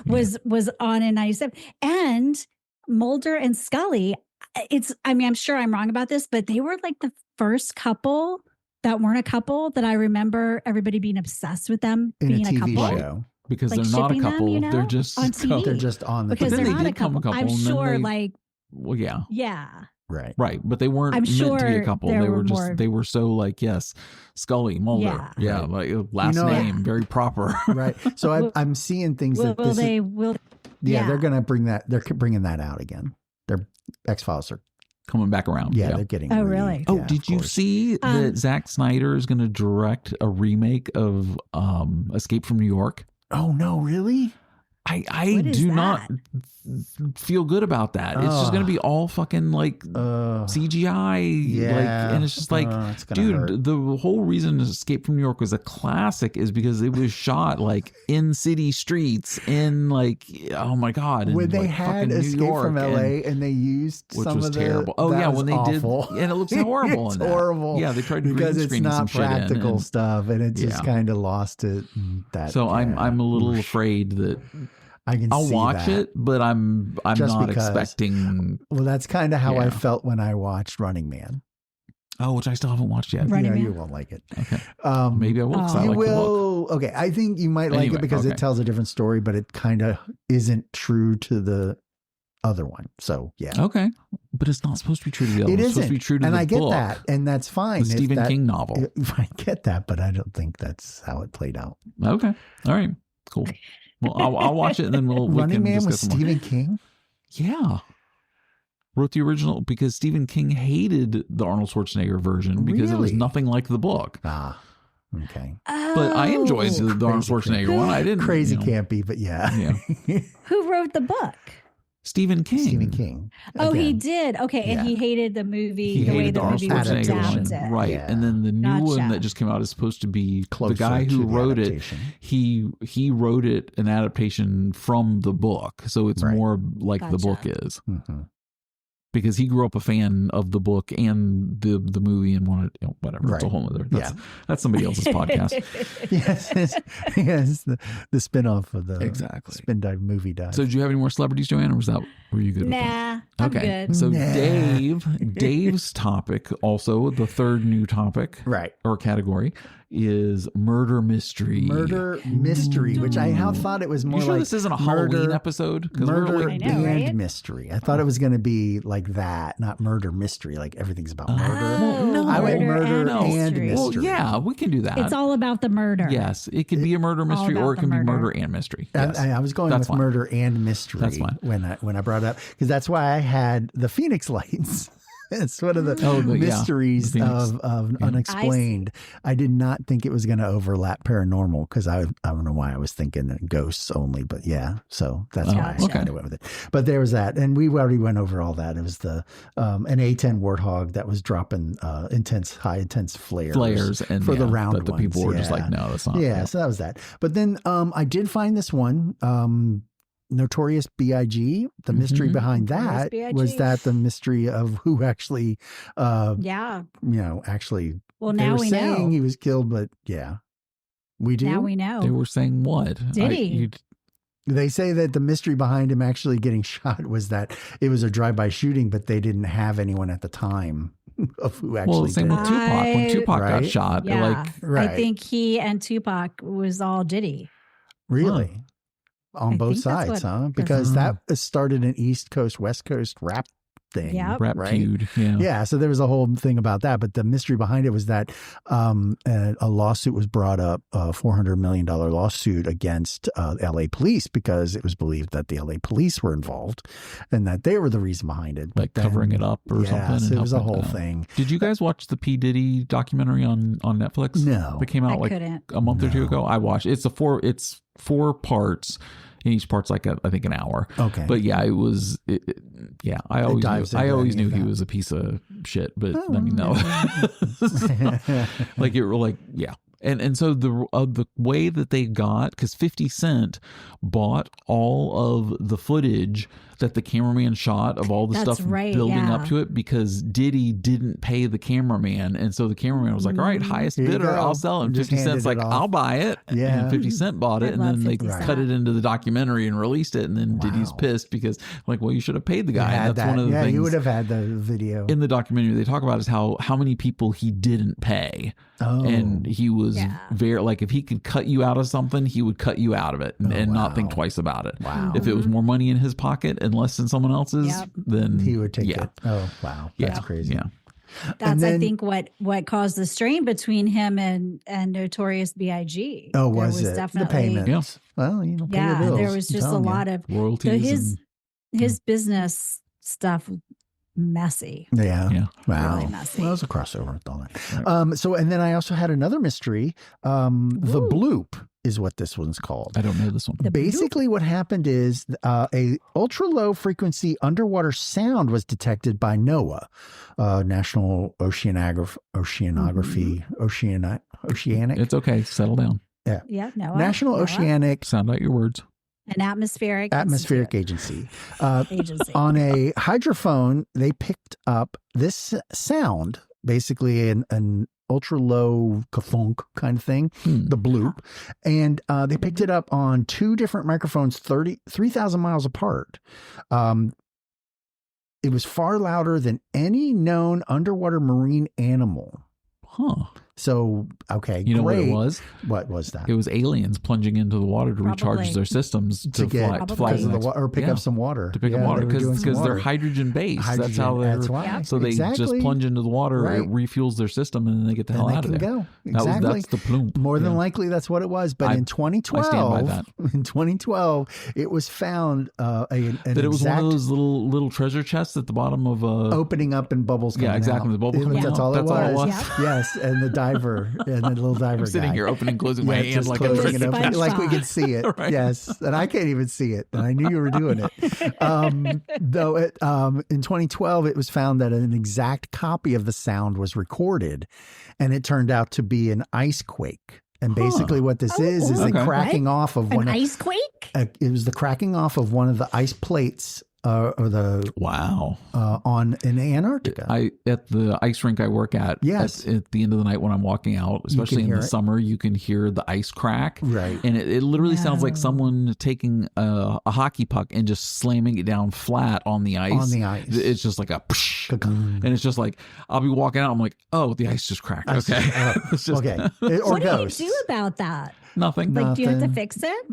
Was on in 97. And Mulder and Scully, I'm sure I'm wrong about this, but they were like the first couple that weren't a couple that I remember everybody being obsessed with them in being a TV couple. Show. Because like they're not a couple. Them, they're just on TV. They're just on the because but then they're they not did come a couple. I'm and then sure they, well, yeah. Yeah. Right. But they weren't I'm meant sure to be a couple. They were just they were so like, yes, Scully, Mulder. Yeah. Like last name, very proper. Right. So I'm seeing things they're gonna bring that. They're bringing that out again. Their X-Files are coming back around. Yeah, they're getting. Oh, really? Oh, did you see that Zack Snyder is going to direct a remake of Escape from New York? Oh no, really? I do not feel good about that. It's just going to be all fucking like CGI. And it's just like, dude, hurt. The whole reason Escape from New York was a classic is because it was shot like in city streets in like, oh my God. When they had Escape from LA and they used which some was of the, terrible. Oh yeah, when they awful. did, and it looks horrible. It's in that. horrible. Yeah, they tried to because green it's screen some not shit practical and stuff, and it just kind of lost it. So I'm a little afraid that. I'll watch it, but I'm not expecting. Well, that's kind of how I felt when I watched Running Man. Oh, which I still haven't watched yet. You won't like it. Okay. Maybe I will. You like will. The book. Okay, I think you might like it because it tells a different story, but it kind of isn't true to the other one. So yeah. Okay, but it's not supposed to be true to the other. It's supposed to be true to the book. And I get that, and that's fine. The Stephen King novel. I get that, but I don't think that's how it played out. Okay. All right. Cool. Well, I'll watch it and then we Running can Man with discuss more. Stephen King? Yeah. Wrote the original because Stephen King hated the Arnold Schwarzenegger version because it was nothing like the book. Ah, okay. But I enjoyed the Arnold Schwarzenegger one. I didn't. Crazy campy, but yeah. Who wrote the book? Stephen King. Stephen King. Oh, he Again. did. Okay, and he hated the movie. He the way hated the the movie was Arnold Schwarzenegger adapted. one. Right. Yeah. And then the new one Gotcha. that just came out is supposed to be Closer the guy to who the wrote adaptation. it. He wrote it an adaptation from the book. So it's Right. more like the Gotcha. book is. Mhm. Because he grew up a fan of the book and the movie and wanted, whatever. It's a Right. whole other. Yeah. That's somebody else's podcast. yes, the spin-off of the Exactly. spin dive movie dive. So did you have any more celebrities, Joanne, or were you good with that? Nah, I'm Okay. good. So Nah. Dave's topic, also the third new topic right. or category, is murder mystery. Murder mystery, which I now thought it was more You sure like this isn't a murder- Halloween episode? 'Cause we're Murder like- I know, and right? mystery. I thought it was going to be like that, not murder mystery. Like everything's about murder. Well, no. I went murder and and mystery. Well, mystery. yeah, we can do that. It's all about the murder. Yes, it could be a murder mystery, about or it the can be murder. murder and mystery. Yes. I was going That's with fine. murder and mystery That's fine. when I brought it up, because that's why I had the Phoenix Lights. It's one of the mysteries the Phoenix. of unexplained. I did not think it was going to overlap paranormal, because I don't know why I was thinking ghosts only, but yeah, so that's why I Gotcha. kind of went with it. But there was that, and we already went over all that. It was the an A10 Warthog that was dropping high intense flares And for the yeah, round that the people were just Yeah. like, no, that's not. Yeah, so that was that. But then I did find this one, Notorious B.I.G. The mystery Mhm. behind Notorious that B.I.G.. was that the mystery of who actually, Yeah. actually. Well, They now were we saying know. he was killed, but yeah, we do. Now we know. They were saying what? Did he? They say that the mystery behind him actually getting shot was that it was a drive-by shooting, but they didn't have anyone at the time of who actually Well, same did with it. Tupac. When Tupac got Right? shot, Yeah. like Right. I think he and Tupac was all Diddy. Really? On I both think that's sides, what- huh? Because that started an East Coast, West Coast rap thing. Yep. rap right? feud. Yeah. Yeah, so there was a whole thing about that, but the mystery behind it was that a lawsuit was brought up, a $400 million lawsuit against LA police, because it was believed that the LA police were involved and that they were the reason behind it. Like covering it up or something. So and it was a helping whole out. thing. Did you guys watch the P. Diddy documentary on Netflix? No. It came out I like couldn't. a month or two No. ago. I watched. It's four parts. And each part's like I think an hour. Okay. But yeah, it was. Yeah, I always dives knew, I into always any knew of he that. was a piece of shit. But Oh, I mean, no, like it. Like yeah. And so the way that they got, because 50 Cent bought all of the footage that the cameraman shot of all the That's stuff right, building yeah. up to it, because Diddy didn't pay the cameraman, and so the cameraman was like, "All right, highest Here you bidder, go." I'll sell it." And Just 50 handed Cent's it like, off. "I'll buy it." Yeah. And 50 Cent bought it, I and love then they 50 Cent. cut it into the documentary and released it. And then Diddy's Wow. pissed because, like, well, you should have paid the You guy. had That's that. one of the yeah, things you would have had the video. in the documentary they talk about is how many people he didn't pay. Oh. And he was Yeah. very, like, if he could cut you out of something, he would cut you out of it and, Oh, and not wow. think twice about it. Wow. If it was more money in his pocket and less than someone else's, Yep. then He would take yeah. it. Oh, wow. That's Yeah. crazy. Yeah. That's then- I think what caused the strain between him and Notorious B.I.G. Oh, There was it? definitely, The payment. Yeah. Well, pay your Yeah, bills. there was I'm just a telling you. lot of Royalties. his business stuff messy. Yeah. Yeah. Wow. Really messy. Well, it was a crossover with all that. Right. So, and then I also had another mystery. The bloop is what this one's called. I don't know this one. The Basically, what happened is a ultra low frequency underwater sound was detected by NOAA, National Oceanic. It's okay. Settle down. Yeah, no. National Oceanic Sound out your words. An atmospheric Agency. agency. On a hydrophone, they picked up this sound, basically an ultra low ka-thunk kind of thing, the bloop. And they picked it up on two different microphones 3,000 miles apart. It was far louder than any known underwater marine animal. Huh. So, okay, You know great. what it was? What was that? It was aliens plunging into the water to recharge Probably. their systems to get fly because to of the the or pick yeah. up some water. to pick up Yeah, water they were doing some because they're water. hydrogen based. That's how Hydrogen, they're. that's why. Yep. So they just Exactly. plunge into the water, Right. it refuels their system, and then they get the And hell they out of can there. go. Exactly. That's the plume. More than Yeah. likely, that's what it was. But I in 2012, stand by that. in 2012, it was found an That it was exact one of those little treasure chests at the bottom of a. opening up and bubbles coming Yeah, exactly. out. The bubble coming That's out. all it That's all it was. was. Yeah. Yes, and the diver and the little diver I'm sitting guy. here opening and closing my hand just like closing and opening, SpongeBob. like we can see it. Right. Yes, and I can't even see it, and I knew you were doing it. Though in 2012, it was found that an exact copy of the sound was recorded, and it turned out to be an ice quake. And basically, what this is the Okay. cracking off of one. An ice quake? It was the cracking off of one of the ice plates, or the wow. in Antarctica. At the ice rink I work at. Yes. At the end of the night when I'm walking out, especially in hear the it. summer, you can hear the ice crack. Right. And it literally sounds like No. someone taking a hockey puck and just slamming it down flat on the ice. On the ice. It's just like a psh, Ka-kung. and it's just like I'll be walking out. I'm like, oh, the ice just cracked. Okay. It's just Okay. Or What ghosts. do you do about that? nothing. Like, do you have to Nothing. fix it?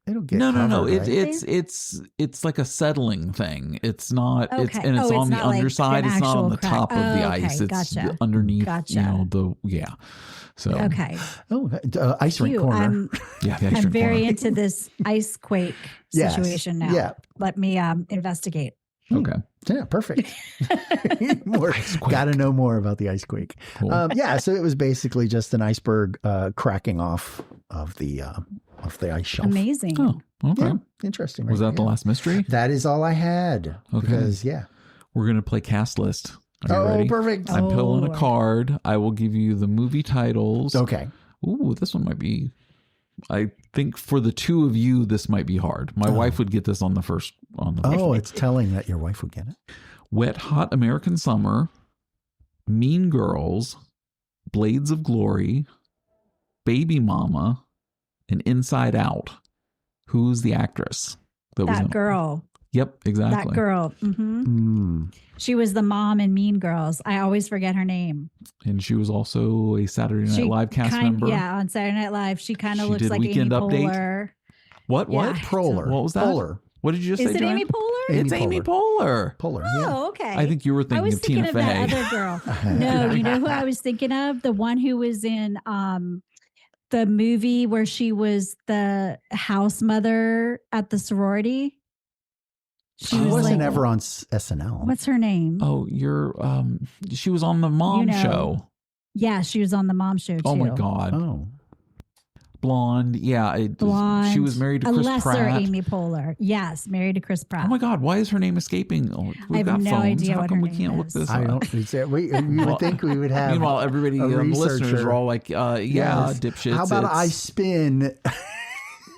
It'll get No. covered, right? It's like a settling thing. It's not. It's Okay. and it's Oh, on it's the not like underside. an It's not on actual the crack. top of the Oh, okay. ice. It's Gotcha. underneath. Gotcha. You know So Okay. Oh, ice rink Phew, corner. yeah, the ice I'm rink very corner. into this ice quake Yes. situation now. Yeah. Let me investigate. Okay. Yeah, perfect. More, Ice quake. gotta know more about the ice quake. Cool. Yeah, so it was basically just an iceberg cracking off of the ice shelf. Amazing. Oh, okay. Yeah, interesting. Was right? that the Yeah. last mystery? That is all I had. Okay. Because yeah. We're gonna play cast list. Are you Oh, ready? perfect. I'm pulling a Lord. card. I will give you the movie titles. Okay. Ooh, this one might be. I think for the two of you, this might be hard. My wife would get this on the first. Oh, it's telling that your wife would get it. Wet Hot American Summer, Mean Girls, Blades of Glory, Baby Mama, and Inside Out. Who's the actress that was in That it? girl. Yep, exactly. That girl. She was the mom in Mean Girls. I always forget her name. And she was also a Saturday Night Live cast member. Yeah, on Saturday Night Live. She kind She of looks did like Weekend Amy Update. Poehler. What? Yeah. Polar. What was that? Polar. What did you just Is say, it Joanne? Amy Poehler? It's Amy Poehler. Polar. Oh, okay. I think you were I thinking was of thinking Tina of Fey. that other girl. No, you know who I was thinking of? The one who was in the movie where she was the house mother at the sorority. She was wasn't like- ever on SNL. What's her name? Oh, she was on the mom You know. show. Yeah, she was on the mom show too. Oh my God. Oh. Blonde. Yeah. Blonde. She was married to a Chris lesser Pratt. Amy Poehler. Yes, married to Chris Pratt. Oh my God. Why is her name escaping? Oh, I we've have got no phones. idea How what come her we name can't look is. this I up? don't. We would think we would have. Meanwhile, everybody, a the listeners researcher. are all like, yeah, Yes. dipshits. How about I it's- spin,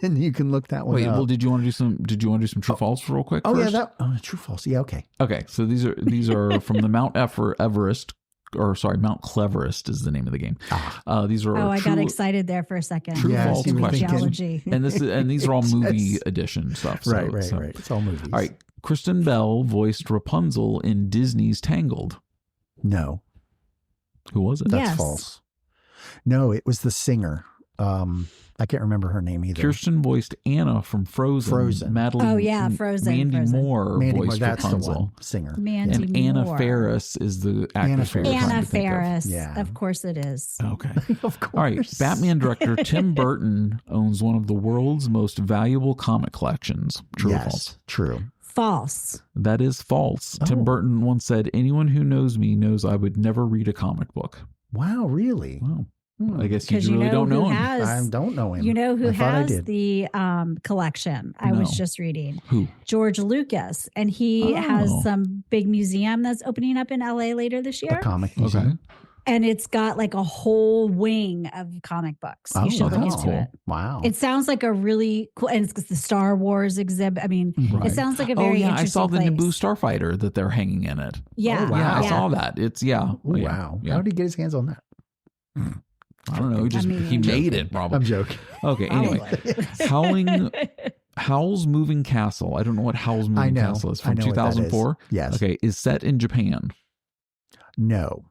and you can look that one Wait, up. well, did you want to do some true false real quick? Oh first? yeah, true false. Yeah, okay. Okay, so these are from the Mount Everest, or sorry, Mount Cleverest is the name of the game. These are Oh, I got true- excited there for a second. True Yes, false you were questions. thinking- Geology. and these are all movie Yes. edition stuff. So, Right. so- It's all movies. All right, Kristen Bell voiced Rapunzel in Disney's Tangled. No, Who was it? that's Yes. false. No, it was the singer. I can't remember her name either. Kirsten voiced Anna from Frozen. Frozen. Madeline. Oh, yeah, Frozen, Mandy Frozen. Moore Mandy Moore, voiced that's Rapunzel. the one. Singer. Mandy And Anna Moore. Faris is the Anna actress we were Faris. trying Anna to think of. Faris. Yeah. Of course it is. Okay. Of course. All right. Batman director Tim Burton owns one of the world's most valuable comic collections. True or yes, false? true. False. That is false. Oh. Tim Burton once said, "Anyone who knows me knows I would never read a comic book." Wow, really? Wow. Hmm. I guess you Because really don't know him. I don't know him. You know who I thought I has did. the collection? I was No. just reading. Who? George Lucas. And he has Oh. some big museum that's opening up in LA later this A year. comic Okay. museum. And it's got like a whole wing of comic books. You should look that's into cool. it. Wow. It sounds like a really cool, and it's the Star Wars exhibit. I mean, Right. it sounds like a Oh very yeah, I interesting saw the place. Naboo starfighter that they're hanging in it. Yeah, Oh, wow. Yeah, I yeah. saw that. It's yeah. Oh, yeah, wow. Yeah. How did he get his hands on that? I don't know. He just I mean, he made it probably. I'm joking. Okay. Anyway, Howl's Moving Castle. I don't know what Howl's I Moving know. Castle is I from know what that is. 2004. Yes. Okay, is set in Japan. No.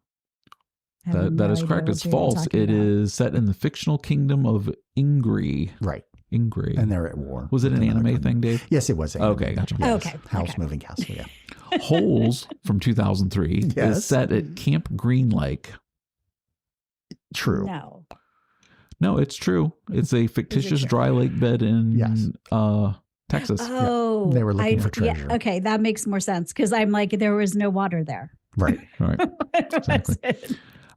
I have That no is idea correct. what It's you're false. talking It about. is set in the fictional kingdom of Ingri. Right. Ingri. And they're at war. Was it an with another anime country. thing, Dave? Yes, it was. Okay, gotcha. Yes. Okay, House okay. Moving Castle. Yeah. Holes from 2003 Yes. is set at Camp Green Lake. True. No. No, it's true. It's a fictitious true? dry lake bed in Yes. Texas. Oh, They were looking for treasure. Yeah, okay, that makes more sense because I'm like, there was no water there. Right. Right. Exactly.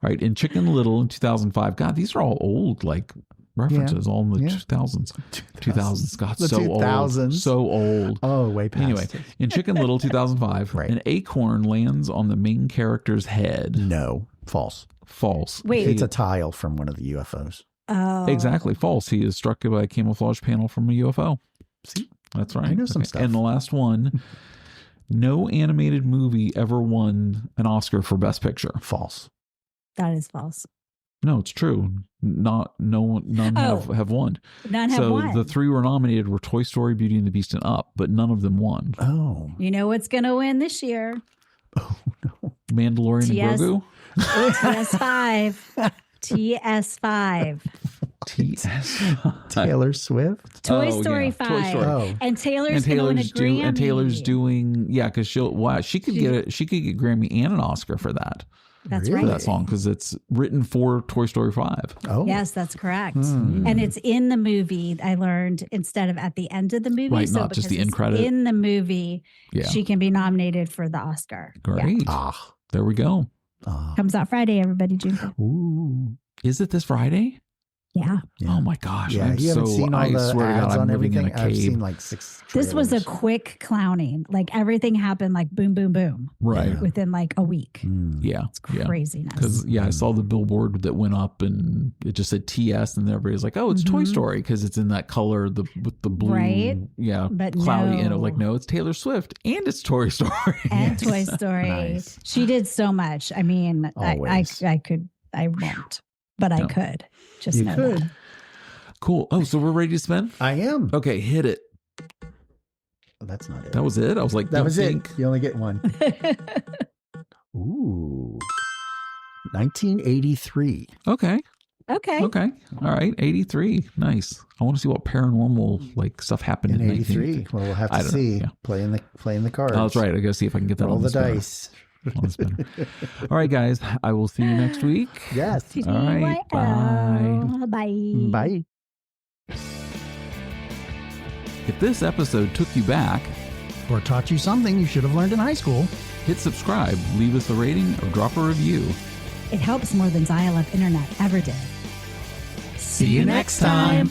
All right. And Chicken Little in 2005. God, these are all old, like references, all in the 2000s. 2000s. God, The so 2000s. old. So old. Oh, way past. Anyway, in Chicken Little 2005, Right. an acorn lands on the main character's head. No, false. False. Wait. It's a tile from one of the UFOs. Oh. Exactly. False. He is struck by a camouflage panel from a UFO. See? That's right. I know some stuff. And the last one, no animated movie ever won an Oscar for Best Picture. False. That is false. No, it's true. None have won. None have So won. the three were nominated were Toy Story, Beauty and the Beast, and Up, but none of them won. Oh. You know what's going to win this year? Oh, no. Mandalorian TS. and Grogu? TS5. TS5. TS. Taylor Swift? Toy Oh, Story yeah. 5. Toy Story. Oh. And Taylor's going to win a Grammy. And Taylor's doing, yeah, because she could get Grammy and an Oscar for that. That's Really? For right. that song, because it's written for Toy Story 5. Oh. Yes, that's correct. Hmm. And it's in the movie. I learned instead of at the end of the movie. Right, so not just the because end it's credit. in the movie, Yeah. she can be nominated for the Oscar. Great. Ah. There we go. Ah. Comes out Friday, everybody. June 5th. Ooh. Is it this Friday? Yeah. Yeah. Oh my gosh. Yeah, I'm you haven't seen all I the swear to ads God, I'm on living in everything. a I've cave. seen like 6 This was a trailers. quick clowning. Like everything happened like boom, boom, boom Right. within like a week. Hmm. Yeah. It's craziness. Because I saw the billboard that went up and it just said TS, and everybody's like, "Oh, it's Toy Mhm. Story," because it's in that color, with the blue, Right. yeah, But cloudy. And no. like, no, it's Taylor Swift and it's Toy Story. And Yes. Toy Story. Nice. She did so much. I mean, I Always. won't, but I No. could. Just You know could. that. Cool. Oh, so we're ready to spin? I am. Okay, hit it. That's not it. That was it. I was like, That don't was think. it. You only get one. Ooh. 1983. Okay. Okay. Okay. All right. 83. Nice. I want to see what paranormal like stuff happened In in 83. Well, we'll have I to don't know. see. Yeah. Playing the cards. Oh, that's right. I got to see if I can get that Roll on the spinner. dice. On the spinner. All right, guys. I will see you next week. Yes. All right. Bye. Bye. Bye. If this episode took you back, Or taught you something you should have learned in high school. hit subscribe, leave us a rating, or drop a review. It helps more than dial-up internet ever did. See you next time.